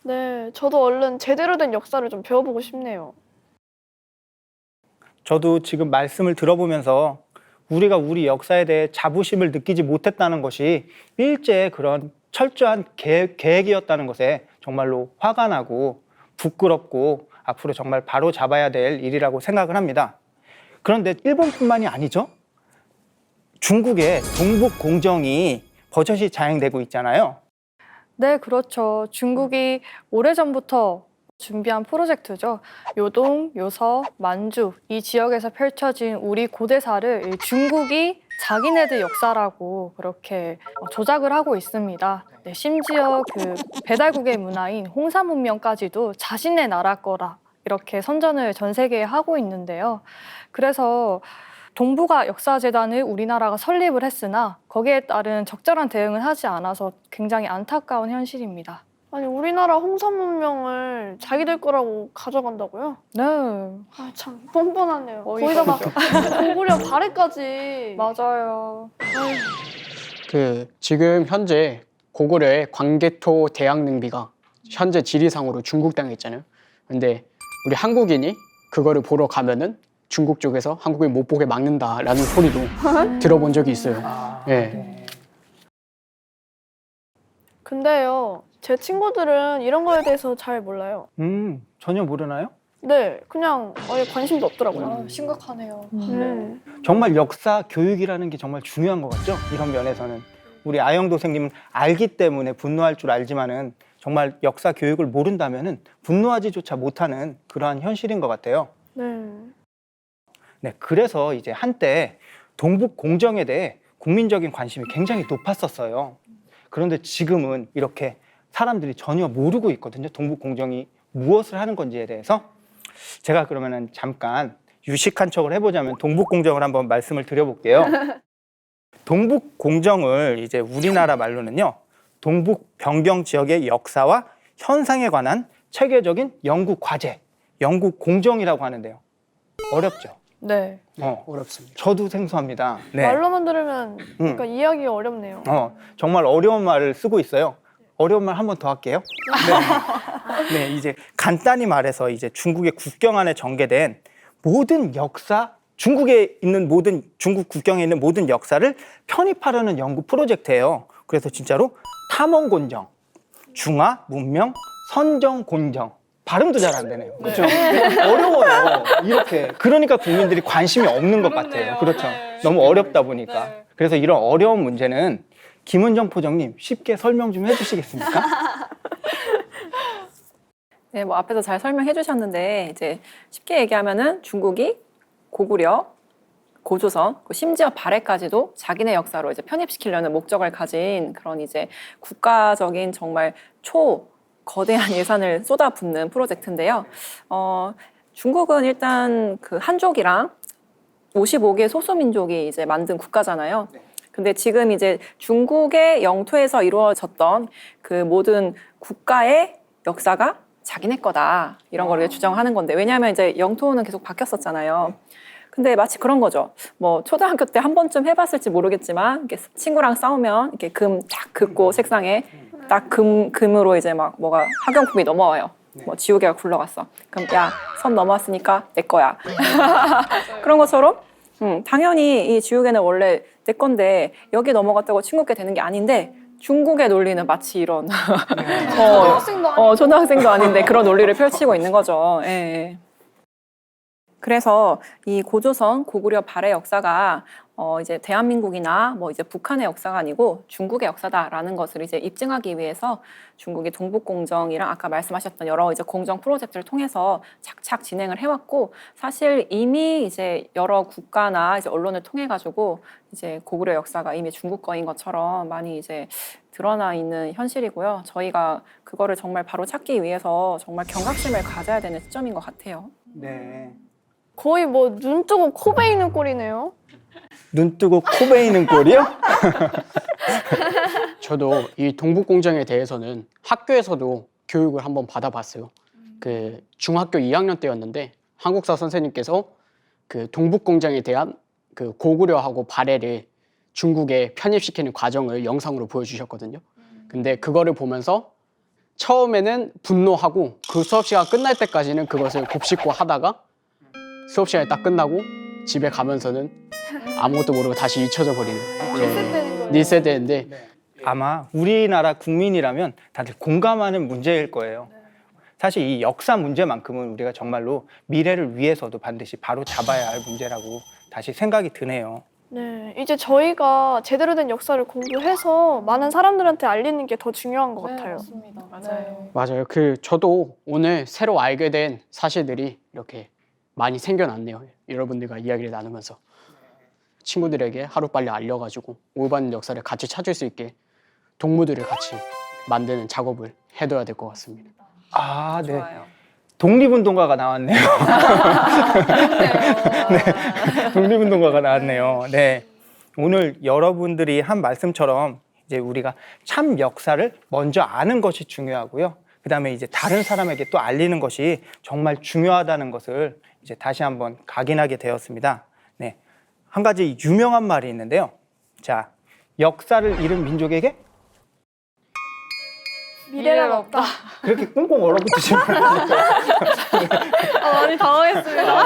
네, 저도 얼른 제대로 된 역사를 좀 배워보고 싶네요. 저도 지금 말씀을 들어보면서 우리가 우리 역사에 대해 자부심을 느끼지 못했다는 것이 일제의 그런 철저한 계획이었다는 것에 정말로 화가 나고 부끄럽고 앞으로 정말 바로 잡아야 될 일이라고 생각을 합니다. 그런데 일본뿐만이 아니죠. 중국의 동북 공정이 버젓이 자행되고 있잖아요. 네, 그렇죠. 중국이 오래전부터 준비한 프로젝트죠. 요동, 요서, 만주 이 지역에서 펼쳐진 우리 고대사를 이 중국이 자기네들 역사라고 그렇게 조작을 하고 있습니다. 네, 심지어 그 배달국의 문화인 홍사 문명까지도 자신의 나라 거라 이렇게 선전을 전 세계에 하고 있는데요. 그래서 동북아 역사재단을 우리나라가 설립을 했으나 거기에 따른 적절한 대응을 하지 않아서 굉장히 안타까운 현실입니다. 아니, 우리나라 홍삼 문명을 자기들 거라고 가져간다고요? 네, 아, 참 뻔뻔하네요. 어이가 거기다가 고구려 발해까지. 맞아요. 지금 현재 고구려의 광개토 대양능비가 현재 지리상으로 중국 땅에 있잖아요. 근데 우리 한국인이 그거를 보러 가면은 중국 쪽에서 한국을 못 보게 막는다라는 소리도 들어본 적이 있어요. 네. 근데요, 제 친구들은 이런 거에 대해서 잘 몰라요. 전혀 모르나요? 네, 그냥 아예 관심도 없더라고요. 심각하네요. 정말 역사 교육이라는 게 정말 중요한 것 같죠? 이런 면에서는 우리 아영도 선생님은 알기 때문에 분노할 줄 알지만은 정말 역사 교육을 모른다면은 분노하지조차 못하는 그러한 현실인 것 같아요. 네, 그래서 이제 한때 동북 공정에 대해 국민적인 관심이 굉장히 높았었어요. 그런데 지금은 이렇게 사람들이 전혀 모르고 있거든요. 동북 공정이 무엇을 하는 건지에 대해서. 제가 그러면은 잠깐 유식한 척을 해보자면 동북 공정을 한번 말씀을 드려볼게요. 동북 공정을 이제 우리나라 말로는요, 동북 변경 지역의 역사와 현상에 관한 체계적인 연구 과제, 연구 공정이라고 하는데요. 어렵죠? 네. 어렵습니다. 저도 생소합니다. 네. 말로만 들으면 그러니까 이해하기가 어렵네요. 정말 어려운 말을 쓰고 있어요. 어려운 말 한 번 더 할게요. 네. 네, 이제 간단히 말해서 이제 중국의 국경 안에 전개된 모든 역사, 중국에 있는 모든 중국 국경에 있는 모든 역사를 편입하려는 연구 프로젝트예요. 그래서 진짜로 탐험곤정, 중화, 문명, 선정곤정. 발음도 잘 안 되네요. 그렇죠? 어려워요. 이렇게. 그러니까 국민들이 관심이 없는 것 같아요. 그렇죠. 너무 어렵다 보니까. 그래서 이런 어려운 문제는 김은정 포정님 쉽게 설명 좀 해주시겠습니까? 네, 뭐 앞에서 잘 설명해 주셨는데 이제 쉽게 얘기하면은 중국이 고구려, 고조선, 심지어 발해까지도 자기네 역사로 이제 편입시키려는 목적을 가진 그런 이제 국가적인 정말 거대한 예산을 쏟아붓는 프로젝트인데요. 중국은 일단 그 한족이랑 55개 소수민족이 이제 만든 국가잖아요. 근데 지금 이제 중국의 영토에서 이루어졌던 그 모든 국가의 역사가 자기네 거다. 이런 걸 주장하는 건데, 왜냐하면 이제 영토는 계속 바뀌었었잖아요. 근데 마치 그런 거죠. 뭐 초등학교 때 한 번쯤 해봤을지 모르겠지만 이렇게 친구랑 싸우면 이렇게 금 딱 긋고 책상에 딱 금으로 이제 막 뭐가 학용품이 넘어와요. 뭐 지우개가 굴러갔어. 그럼 야, 선 넘어왔으니까 내 거야. 그런 것처럼 당연히 이 지우개는 원래 내 건데 여기 넘어갔다고 친구께 되는 게 아닌데 중국의 논리는 마치 이런 초등학생도 아닌데 그런 논리를 펼치고 있는 거죠. 예. 그래서 이 고조선, 고구려 발해 역사가 이제 대한민국이나 뭐 이제 북한의 역사가 아니고 중국의 역사다라는 것을 이제 입증하기 위해서 중국이 동북공정이랑 아까 말씀하셨던 여러 이제 공정 프로젝트를 통해서 착착 진행을 해왔고, 사실 이미 이제 여러 국가나 이제 언론을 통해 가지고 이제 고구려 역사가 이미 중국 거인 것처럼 많이 이제 드러나 있는 현실이고요. 저희가 그거를 정말 바로 찾기 위해서 정말 경각심을 가져야 되는 시점인 것 같아요. 네. 거의 뭐 눈 뜨고 코 베이는 꼴이네요. 눈 뜨고 코 베이는 꼴이요? 저도 이 동북공정에 대해서는 학교에서도 교육을 한번 받아봤어요. 그 중학교 2학년 때였는데 한국사 선생님께서 그 동북공정에 대한 그 고구려하고 발해를 중국에 편입시키는 과정을 영상으로 보여주셨거든요. 근데 그거를 보면서 처음에는 분노하고 그 수업 시간 끝날 때까지는 그것을 곱씹고 하다가 수업 시간이 딱 끝나고 집에 가면서는 아무것도 모르고 다시 잊혀져 버리는 리셋되는 거예요. 리셋되는데 아마 우리나라 국민이라면 다들 공감하는 문제일 거예요. 사실 이 역사 문제만큼은 우리가 정말로 미래를 위해서도 반드시 바로 잡아야 할 문제라고 다시 생각이 드네요. 네, 이제 저희가 제대로 된 역사를 공부해서 많은 사람들한테 알리는 게 더 중요한 것 같아요. 맞습니다. 맞아요. 맞아요. 저도 오늘 새로 알게 된 사실들이 이렇게 많이 생겨났네요. 여러분들과 이야기를 나누면서 친구들에게 하루빨리 알려가지고 올바른 역사를 같이 찾을 수 있게 동무들을 같이 만드는 작업을 해둬야 될 것 같습니다. 아, 네. 좋아요. 독립운동가가 나왔네요. 네, 독립운동가가 나왔네요. 네, 오늘 여러분들이 한 말씀처럼 이제 우리가 참 역사를 먼저 아는 것이 중요하고요. 그다음에 이제 다른 사람에게 또 알리는 것이 정말 중요하다는 것을 이제 다시 한번 각인하게 되었습니다. 네, 한 가지 유명한 말이 있는데요. 자, 역사를 잃은 민족에게 미래는 없다. 그렇게 꽁꽁 얼어붙으시면 많이 당황했습니다.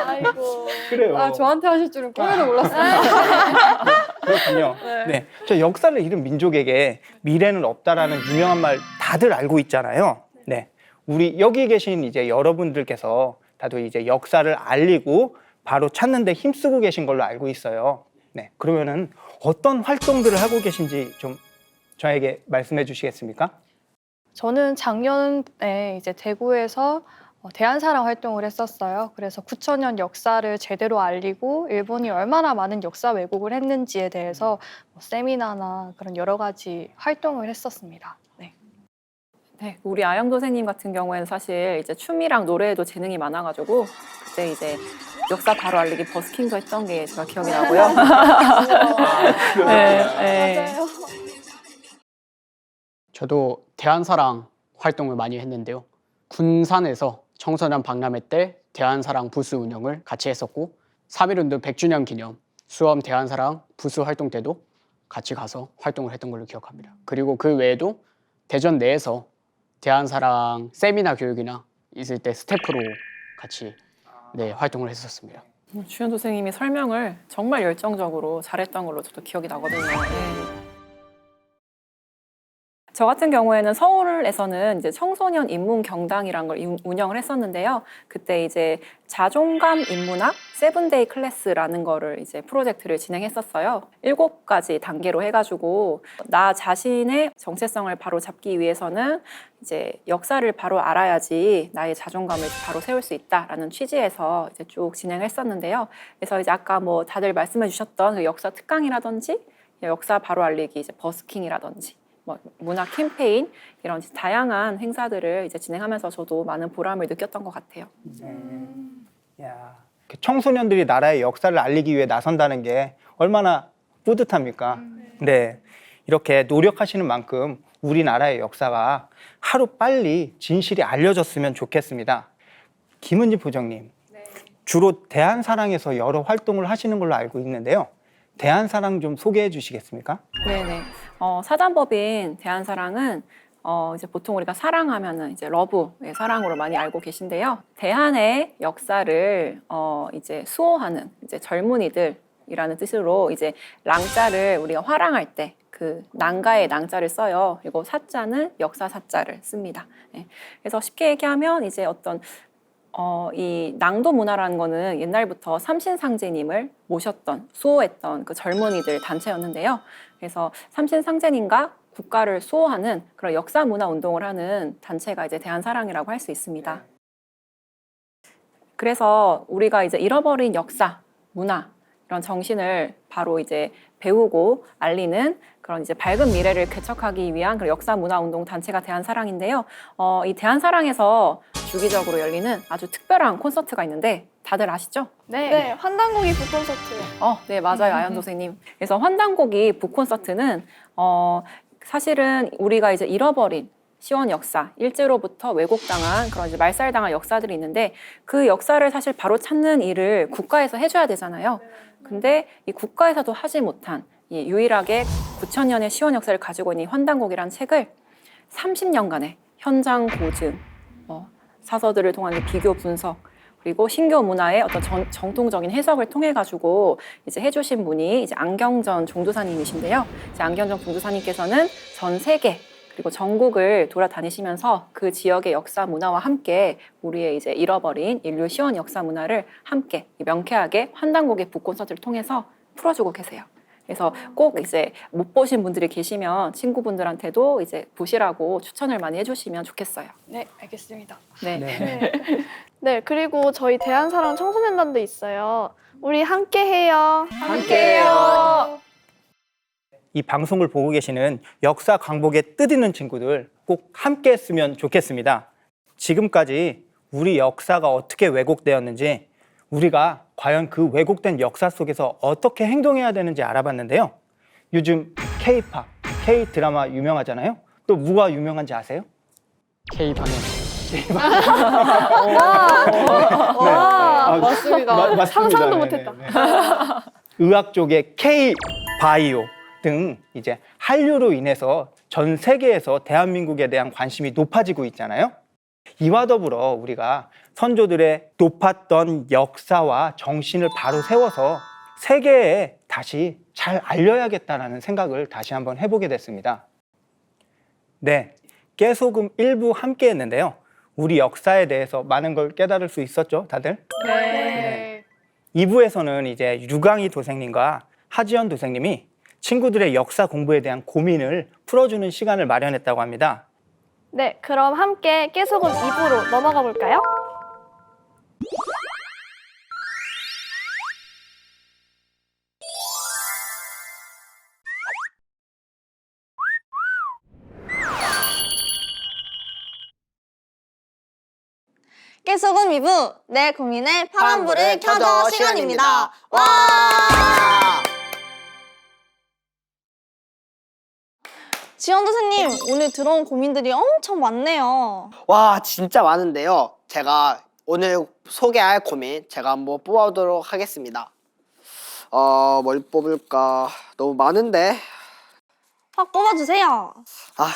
아이고. 그래요. 아, 저한테 하실 줄은 꿈에도 몰랐어요. 그렇군요. 네. 저 역사를 잃은 민족에게 미래는 없다라는 유명한 말 다들 알고 있잖아요. 네. 우리 여기 계신 이제 여러분들께서 다들 이제 역사를 알리고 바로 찾는 데 힘쓰고 계신 걸로 알고 있어요. 네. 그러면은 어떤 활동들을 하고 계신지 좀 저에게 말씀해 주시겠습니까? 저는 작년에 이제 대구에서 대한사랑 활동을 했었어요. 그래서 9,000년 역사를 제대로 알리고 일본이 얼마나 많은 역사 왜곡을 했는지에 대해서 세미나나 그런 여러 가지 활동을 했었습니다. 네. 네, 우리 아영 선생님 같은 경우에는 사실 이제 춤이랑 노래에도 재능이 많아가지고 그때 이제 역사 바로 알리기 버스킹도 했던 게 제가 기억이 나고요. 네, 네. 맞아요. 저도 대한사랑 활동을 많이 했는데요. 군산에서 청소년 박람회 때 대한사랑 부스 운영을 같이 했었고 3.1운동 100주년 기념 수험 대한사랑 부스 활동 때도 같이 가서 활동을 했던 걸로 기억합니다. 그리고 그 외에도 대전 내에서 대한사랑 세미나 교육이나 있을 때 스태프로 같이 활동을 했었습니다. 주연 선생님이 설명을 정말 열정적으로 잘했던 걸로 저도 기억이 나거든요. 네. 저 같은 경우에는 서울에서는 이제 청소년 인문 경당이라는 걸 운영을 했었는데요. 그때 이제 자존감 인문학 세븐데이 클래스라는 거를 이제 프로젝트를 진행했었어요. 7가지 단계로 해가지고 나 자신의 정체성을 바로 잡기 위해서는 이제 역사를 바로 알아야지 나의 자존감을 바로 세울 수 있다라는 취지에서 이제 쭉 진행했었는데요. 그래서 이제 아까 뭐 다들 말씀해 주셨던 그 역사 특강이라든지 역사 바로 알리기 이제 버스킹이라든지 뭐 문화 캠페인 이런 다양한 행사들을 이제 진행하면서 저도 많은 보람을 느꼈던 것 같아요. 야, 청소년들이 나라의 역사를 알리기 위해 나선다는 게 얼마나 뿌듯합니까? 네, 이렇게 노력하시는 만큼 우리나라의 역사가 하루 빨리 진실이 알려졌으면 좋겠습니다. 김은지 부장님, 주로 대한사랑에서 여러 활동을 하시는 걸로 알고 있는데요. 대한사랑 좀 소개해 주시겠습니까? 네네. 사단법인 대한사랑은 이제 보통 우리가 사랑하면은 이제 러브의 사랑으로 많이 알고 계신데요. 대한의 역사를 이제 수호하는 이제 젊은이들이라는 뜻으로 이제 랑자를 우리가 화랑할 때 그 낭가의 낭자를 써요. 그리고 사자는 역사 사자를 씁니다. 네. 그래서 쉽게 얘기하면 이제 어떤 이 낭도 문화라는 거는 옛날부터 삼신상제님을 모셨던, 수호했던 그 젊은이들 단체였는데요. 그래서 삼신상제님과 국가를 수호하는 그런 역사 문화 운동을 하는 단체가 이제 대한사랑이라고 할 수 있습니다. 그래서 우리가 이제 잃어버린 역사, 문화, 이런 정신을 바로 이제 배우고 알리는 그런 이제 밝은 미래를 개척하기 위한 그런 역사 문화 운동 단체가 대한사랑인데요. 이 대한사랑에서 주기적으로 열리는 아주 특별한 콘서트가 있는데 다들 아시죠? 네, 환단고기 북콘서트요. 네, 맞아요. 아연 선생님. 그래서 환단고기 북콘서트는 사실은 우리가 이제 잃어버린 시원 역사, 일제로부터 왜곡당한 그런 이제 말살당한 역사들이 있는데 그 역사를 사실 바로 찾는 일을 국가에서 해줘야 되잖아요. 근데 이 국가에서도 하지 못한 이 유일하게 9,000년의 시원 역사를 가지고 있는 이 환단곡이라는 책을 30년간의 현장 고증, 사서들을 통한 비교 분석, 그리고 신교 문화의 어떤 정통적인 해석을 통해 가지고 이제 해주신 분이 이제 안경전 종도사님이신데요. 이제 안경전 종도사님께서는 전 세계 그리고 전국을 돌아다니시면서 그 지역의 역사 문화와 함께 우리의 이제 잃어버린 인류 시원 역사 문화를 함께 명쾌하게 환단곡의 북콘서트를 통해서 풀어주고 계세요. 그래서 꼭 이제 못 보신 분들이 계시면 친구분들한테도 이제 보시라고 추천을 많이 해주시면 좋겠어요. 네, 알겠습니다. 네. 네. 네, 그리고 저희 대한사랑 청소년단도 있어요. 우리 함께 해요. 함께해요. 이 방송을 보고 계시는 역사 강복에 뜻있는 친구들 꼭 함께 했으면 좋겠습니다. 지금까지 우리 역사가 어떻게 왜곡되었는지, 우리가 과연 그 왜곡된 역사 속에서 어떻게 행동해야 되는지 알아봤는데요. 요즘 K-팝, K-드라마 유명하잖아요. 또 뭐가 유명한지 아세요? K-방역. 와, 맞습니다. 상상도 네네네. 못했다. 의학 쪽의 K-바이오 등 이제 한류로 인해서 전 세계에서 대한민국에 대한 관심이 높아지고 있잖아요. 이와 더불어 우리가 선조들의 높았던 역사와 정신을 바로 세워서 세계에 다시 잘 알려야겠다라는 생각을 다시 한번 해보게 됐습니다. 네, 깨소금 1부 함께 했는데요. 우리 역사에 대해서 많은 걸 깨달을 수 있었죠, 다들? 네. 2부에서는 이제 유광희 도생님과 하지연 도생님이 친구들의 역사 공부에 대한 고민을 풀어주는 시간을 마련했다고 합니다. 네, 그럼 함께 깨소금 2부로 넘어가 볼까요? 깨소금 2부 내 고민에 파란불을 켜줘 시간입니다. 와! 지원 선생님, 오늘 들어온 고민들이 엄청 많네요. 와, 진짜 많은데요. 제가 오늘 소개할 고민 제가 한번 뽑아보도록 하겠습니다. 뭘 뽑을까? 너무 많은데. 확 뽑아주세요.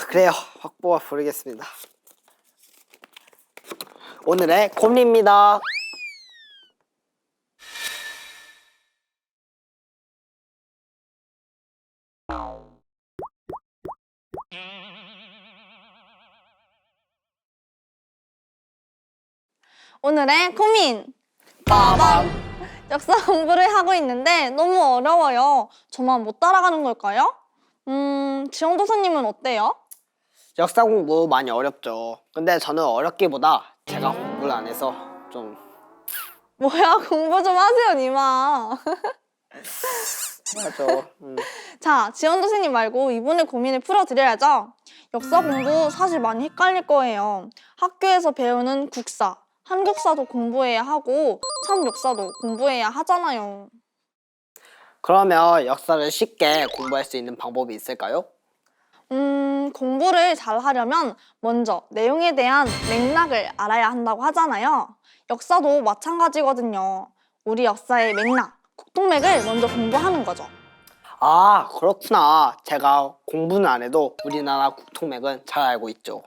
그래요. 확 뽑아 부르겠습니다. 오늘의 고민입니다. 오늘의 고민! 빠밤! 역사 공부를 하고 있는데 너무 어려워요. 저만 못 따라가는 걸까요? 지원 도사님은 어때요? 역사 공부 많이 어렵죠. 근데 저는 어렵기보다 제가 공부를 안 해서 좀 뭐야, 공부 좀 하세요, 니마. 하죠. 자, 지원 도사님 말고 이분의 고민을 풀어드려야죠. 역사 공부 사실 많이 헷갈릴 거예요. 학교에서 배우는 국사, 한국사도 공부해야 하고 참 역사도 공부해야 하잖아요. 그러면 역사를 쉽게 공부할 수 있는 방법이 있을까요? 공부를 잘 하려면 먼저 내용에 대한 맥락을 알아야 한다고 하잖아요. 역사도 마찬가지거든요. 우리 역사의 맥락, 국통맥을 먼저 공부하는 거죠. 아, 그렇구나. 제가 공부는 안 해도 우리나라 국통맥은 잘 알고 있죠.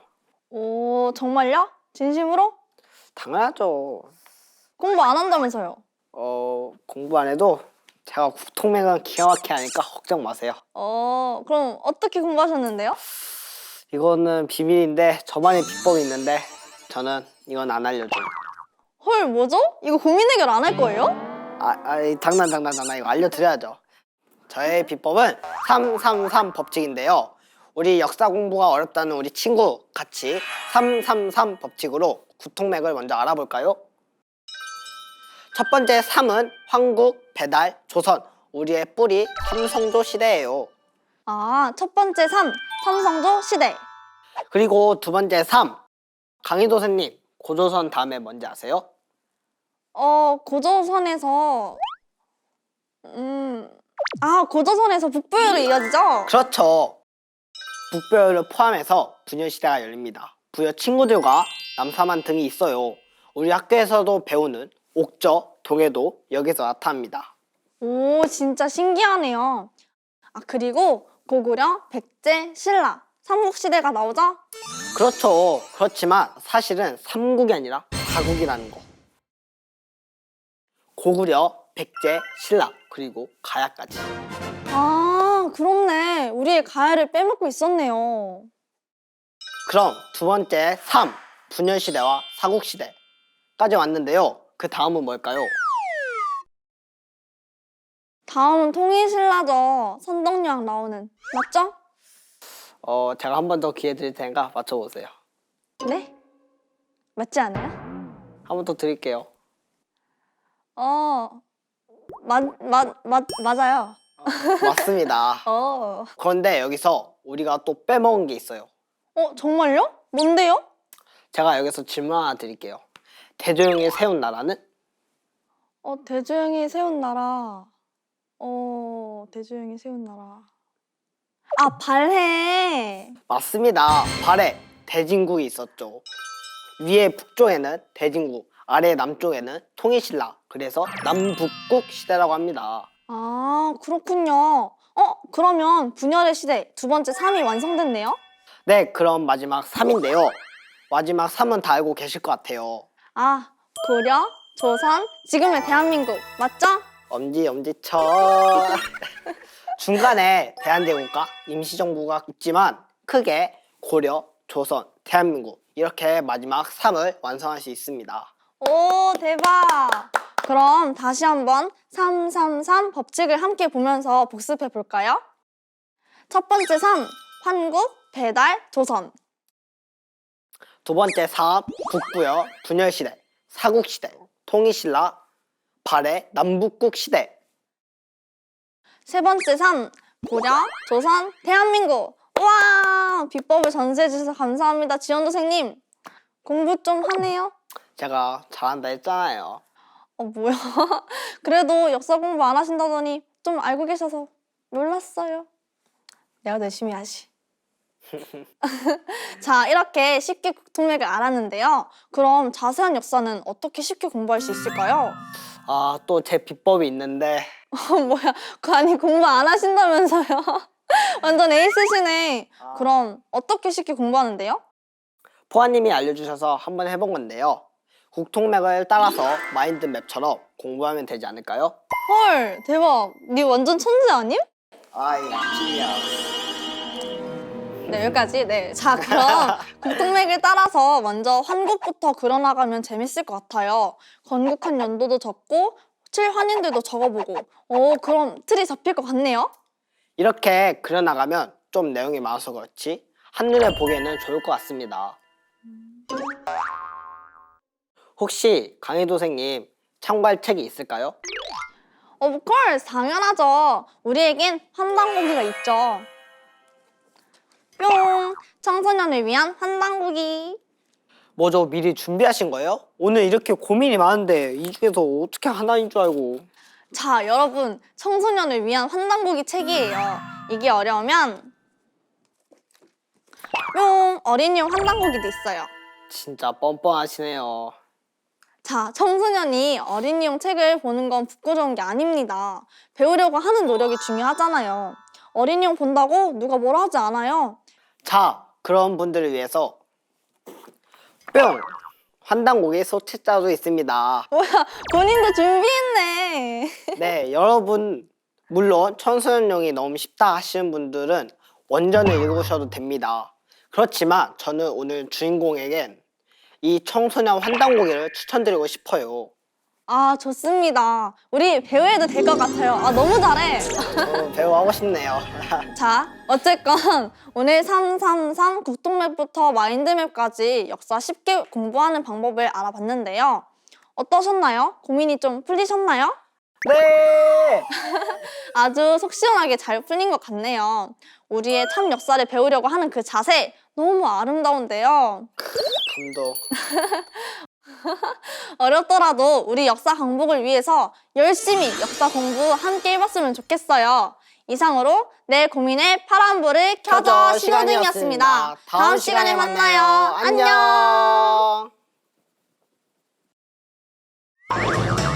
오, 정말요? 진심으로? 당연하죠. 공부 안 한다면서요? 공부 안 해도 제가 국통맥은 기가 막히게 하니까 걱정 마세요. 그럼 어떻게 공부하셨는데요? 이거는 비밀인데 저만의 비법이 있는데 저는 이건 안 알려줘요. 헐, 뭐죠? 이거 고민 해결 안 할 거예요? 장난 이거 알려드려야죠. 저의 비법은 333 법칙인데요. 우리 역사 공부가 어렵다는 우리 친구 같이 333 법칙으로 구통맥을 먼저 알아볼까요? 첫 번째 3은 황국, 배달, 조선. 우리의 뿌리 삼성조 시대예요. 아, 첫 번째 3, 삼성조 시대. 그리고 두 번째 3. 강희도선님, 고조선 다음에 뭔지 아세요? 고조선에서 고조선에서 북부여로 이어지죠? 그렇죠. 북부여를 포함해서 부녀시대가 열립니다. 부녀 친구들과 남사만 등이 있어요. 우리 학교에서도 배우는 옥저, 동해도 여기서 나타납니다. 오, 진짜 신기하네요. 그리고 고구려, 백제, 신라, 삼국시대가 나오죠? 그렇죠. 그렇지만 사실은 삼국이 아니라 사국이라는 거. 고구려, 백제, 신라, 그리고 가야까지. 그렇네. 우리의 가야를 빼먹고 있었네요. 그럼 두 번째 3. 분열시대와 사국시대까지 왔는데요. 그 다음은 뭘까요? 다음은 통일신라죠. 선덕여왕 나오는. 맞죠? 제가 한 번 더 기회 드릴 테니까 맞춰보세요. 네? 맞지 않아요? 한 번 더 드릴게요. 맞아요. 맞습니다. 그런데 여기서 우리가 또 빼먹은 게 있어요. 정말요? 뭔데요? 제가 여기서 질문 하나 드릴게요. 대조영이 세운 나라는? 대조영이 세운 나라. 대조영이 세운 나라. 발해. 맞습니다. 발해 대진국이 있었죠. 위에 북쪽에는 대진국, 아래 남쪽에는 통일신라. 그래서 남북국 시대라고 합니다. 그렇군요. 그러면 분열의 시대 두 번째 3이 완성됐네요? 네, 그럼 마지막 3인데요. 마지막 3은 다 알고 계실 것 같아요. 고려, 조선, 지금의 대한민국. 맞죠? 엄지척. 중간에 대한제국과 임시정부가 있지만 크게 고려, 조선, 대한민국 이렇게 마지막 3을 완성할 수 있습니다. 오, 대박! 그럼 다시 한번 333 법칙을 함께 보면서 복습해 볼까요? 첫 번째 3, 환국, 배달, 조선. 두 번째 4, 북부여, 분열시대, 사국시대, 통일신라, 발해, 남북국 시대. 세 번째 3, 고려, 조선, 대한민국. 우와! 비법을 전수해 주셔서 감사합니다. 지원 선생님. 공부 좀 하네요? 제가 잘한다 했잖아요. 뭐야. 그래도 역사 공부 안 하신다더니 좀 알고 계셔서 몰랐어요. 내가 더 열심히 하지. 자, 이렇게 쉽게 국통맥을 알았는데요. 그럼 자세한 역사는 어떻게 쉽게 공부할 수 있을까요? 또 제 비법이 있는데. 뭐야. 아니, 공부 안 하신다면서요. 완전 에이스시네. 그럼 어떻게 쉽게 공부하는데요? 포아님이 알려주셔서 한번 해본 건데요. 국통맥을 따라서 마인드맵처럼 공부하면 되지 않을까요? 헐, 대박. 니 완전 천재 아님? 찌야. 네, 여기까지. 네. 자, 그럼 국통맥을 따라서 먼저 환국부터 그려나가면 재밌을 것 같아요. 건국한 연도도 적고 칠환인들도 적어보고. 그럼 틀이 잡힐 것 같네요. 이렇게 그려나가면 좀 내용이 많아서 그렇지 한눈에 보기에는 좋을 것 같습니다. 혹시 강희도 선생님 참고할 책이 있을까요? Of course, 당연하죠. 우리에겐 환단고기가 있죠. 뿅! 청소년을 위한 환단고기. 뭐죠? 미리 준비하신 거예요? 오늘 이렇게 고민이 많은데 이 중에서 어떻게 하나인 줄 알고. 자, 여러분, 청소년을 위한 환단고기 책이에요. 이게 어려우면 뿅! 어린이용 환단고기도 있어요. 진짜 뻔뻔하시네요. 자, 청소년이 어린이용 책을 보는 건 부끄러운 게 아닙니다. 배우려고 하는 노력이 중요하잖아요. 어린이용 본다고 누가 뭐라 하지 않아요. 자, 그런 분들을 위해서 뿅! 환단고기 소책자도 있습니다. 뭐야, 본인도 준비했네. 네, 여러분 물론 청소년용이 너무 쉽다 하시는 분들은 원전을 읽으셔도 됩니다. 그렇지만 저는 오늘 주인공에겐 이 청소년 환단고기를 추천드리고 싶어요. 아, 좋습니다. 우리 배우해도 될 것 같아요. 아, 너무 잘해. 배우 하고 싶네요. 자, 어쨌건 오늘 333 국동맵부터 마인드맵까지 역사 쉽게 공부하는 방법을 알아봤는데요. 어떠셨나요? 고민이 좀 풀리셨나요? 네! 아주 속 시원하게 잘 풀린 것 같네요. 우리의 참 역사를 배우려고 하는 그 자세 너무 아름다운데요. 감동. 어렵더라도 우리 역사 강복을 위해서 열심히 역사 공부 함께 해봤으면 좋겠어요. 이상으로 내 고민에 파란불을 켜줘 신호등이었습니다. 다음 시간에 만나요. 안녕. 안녕.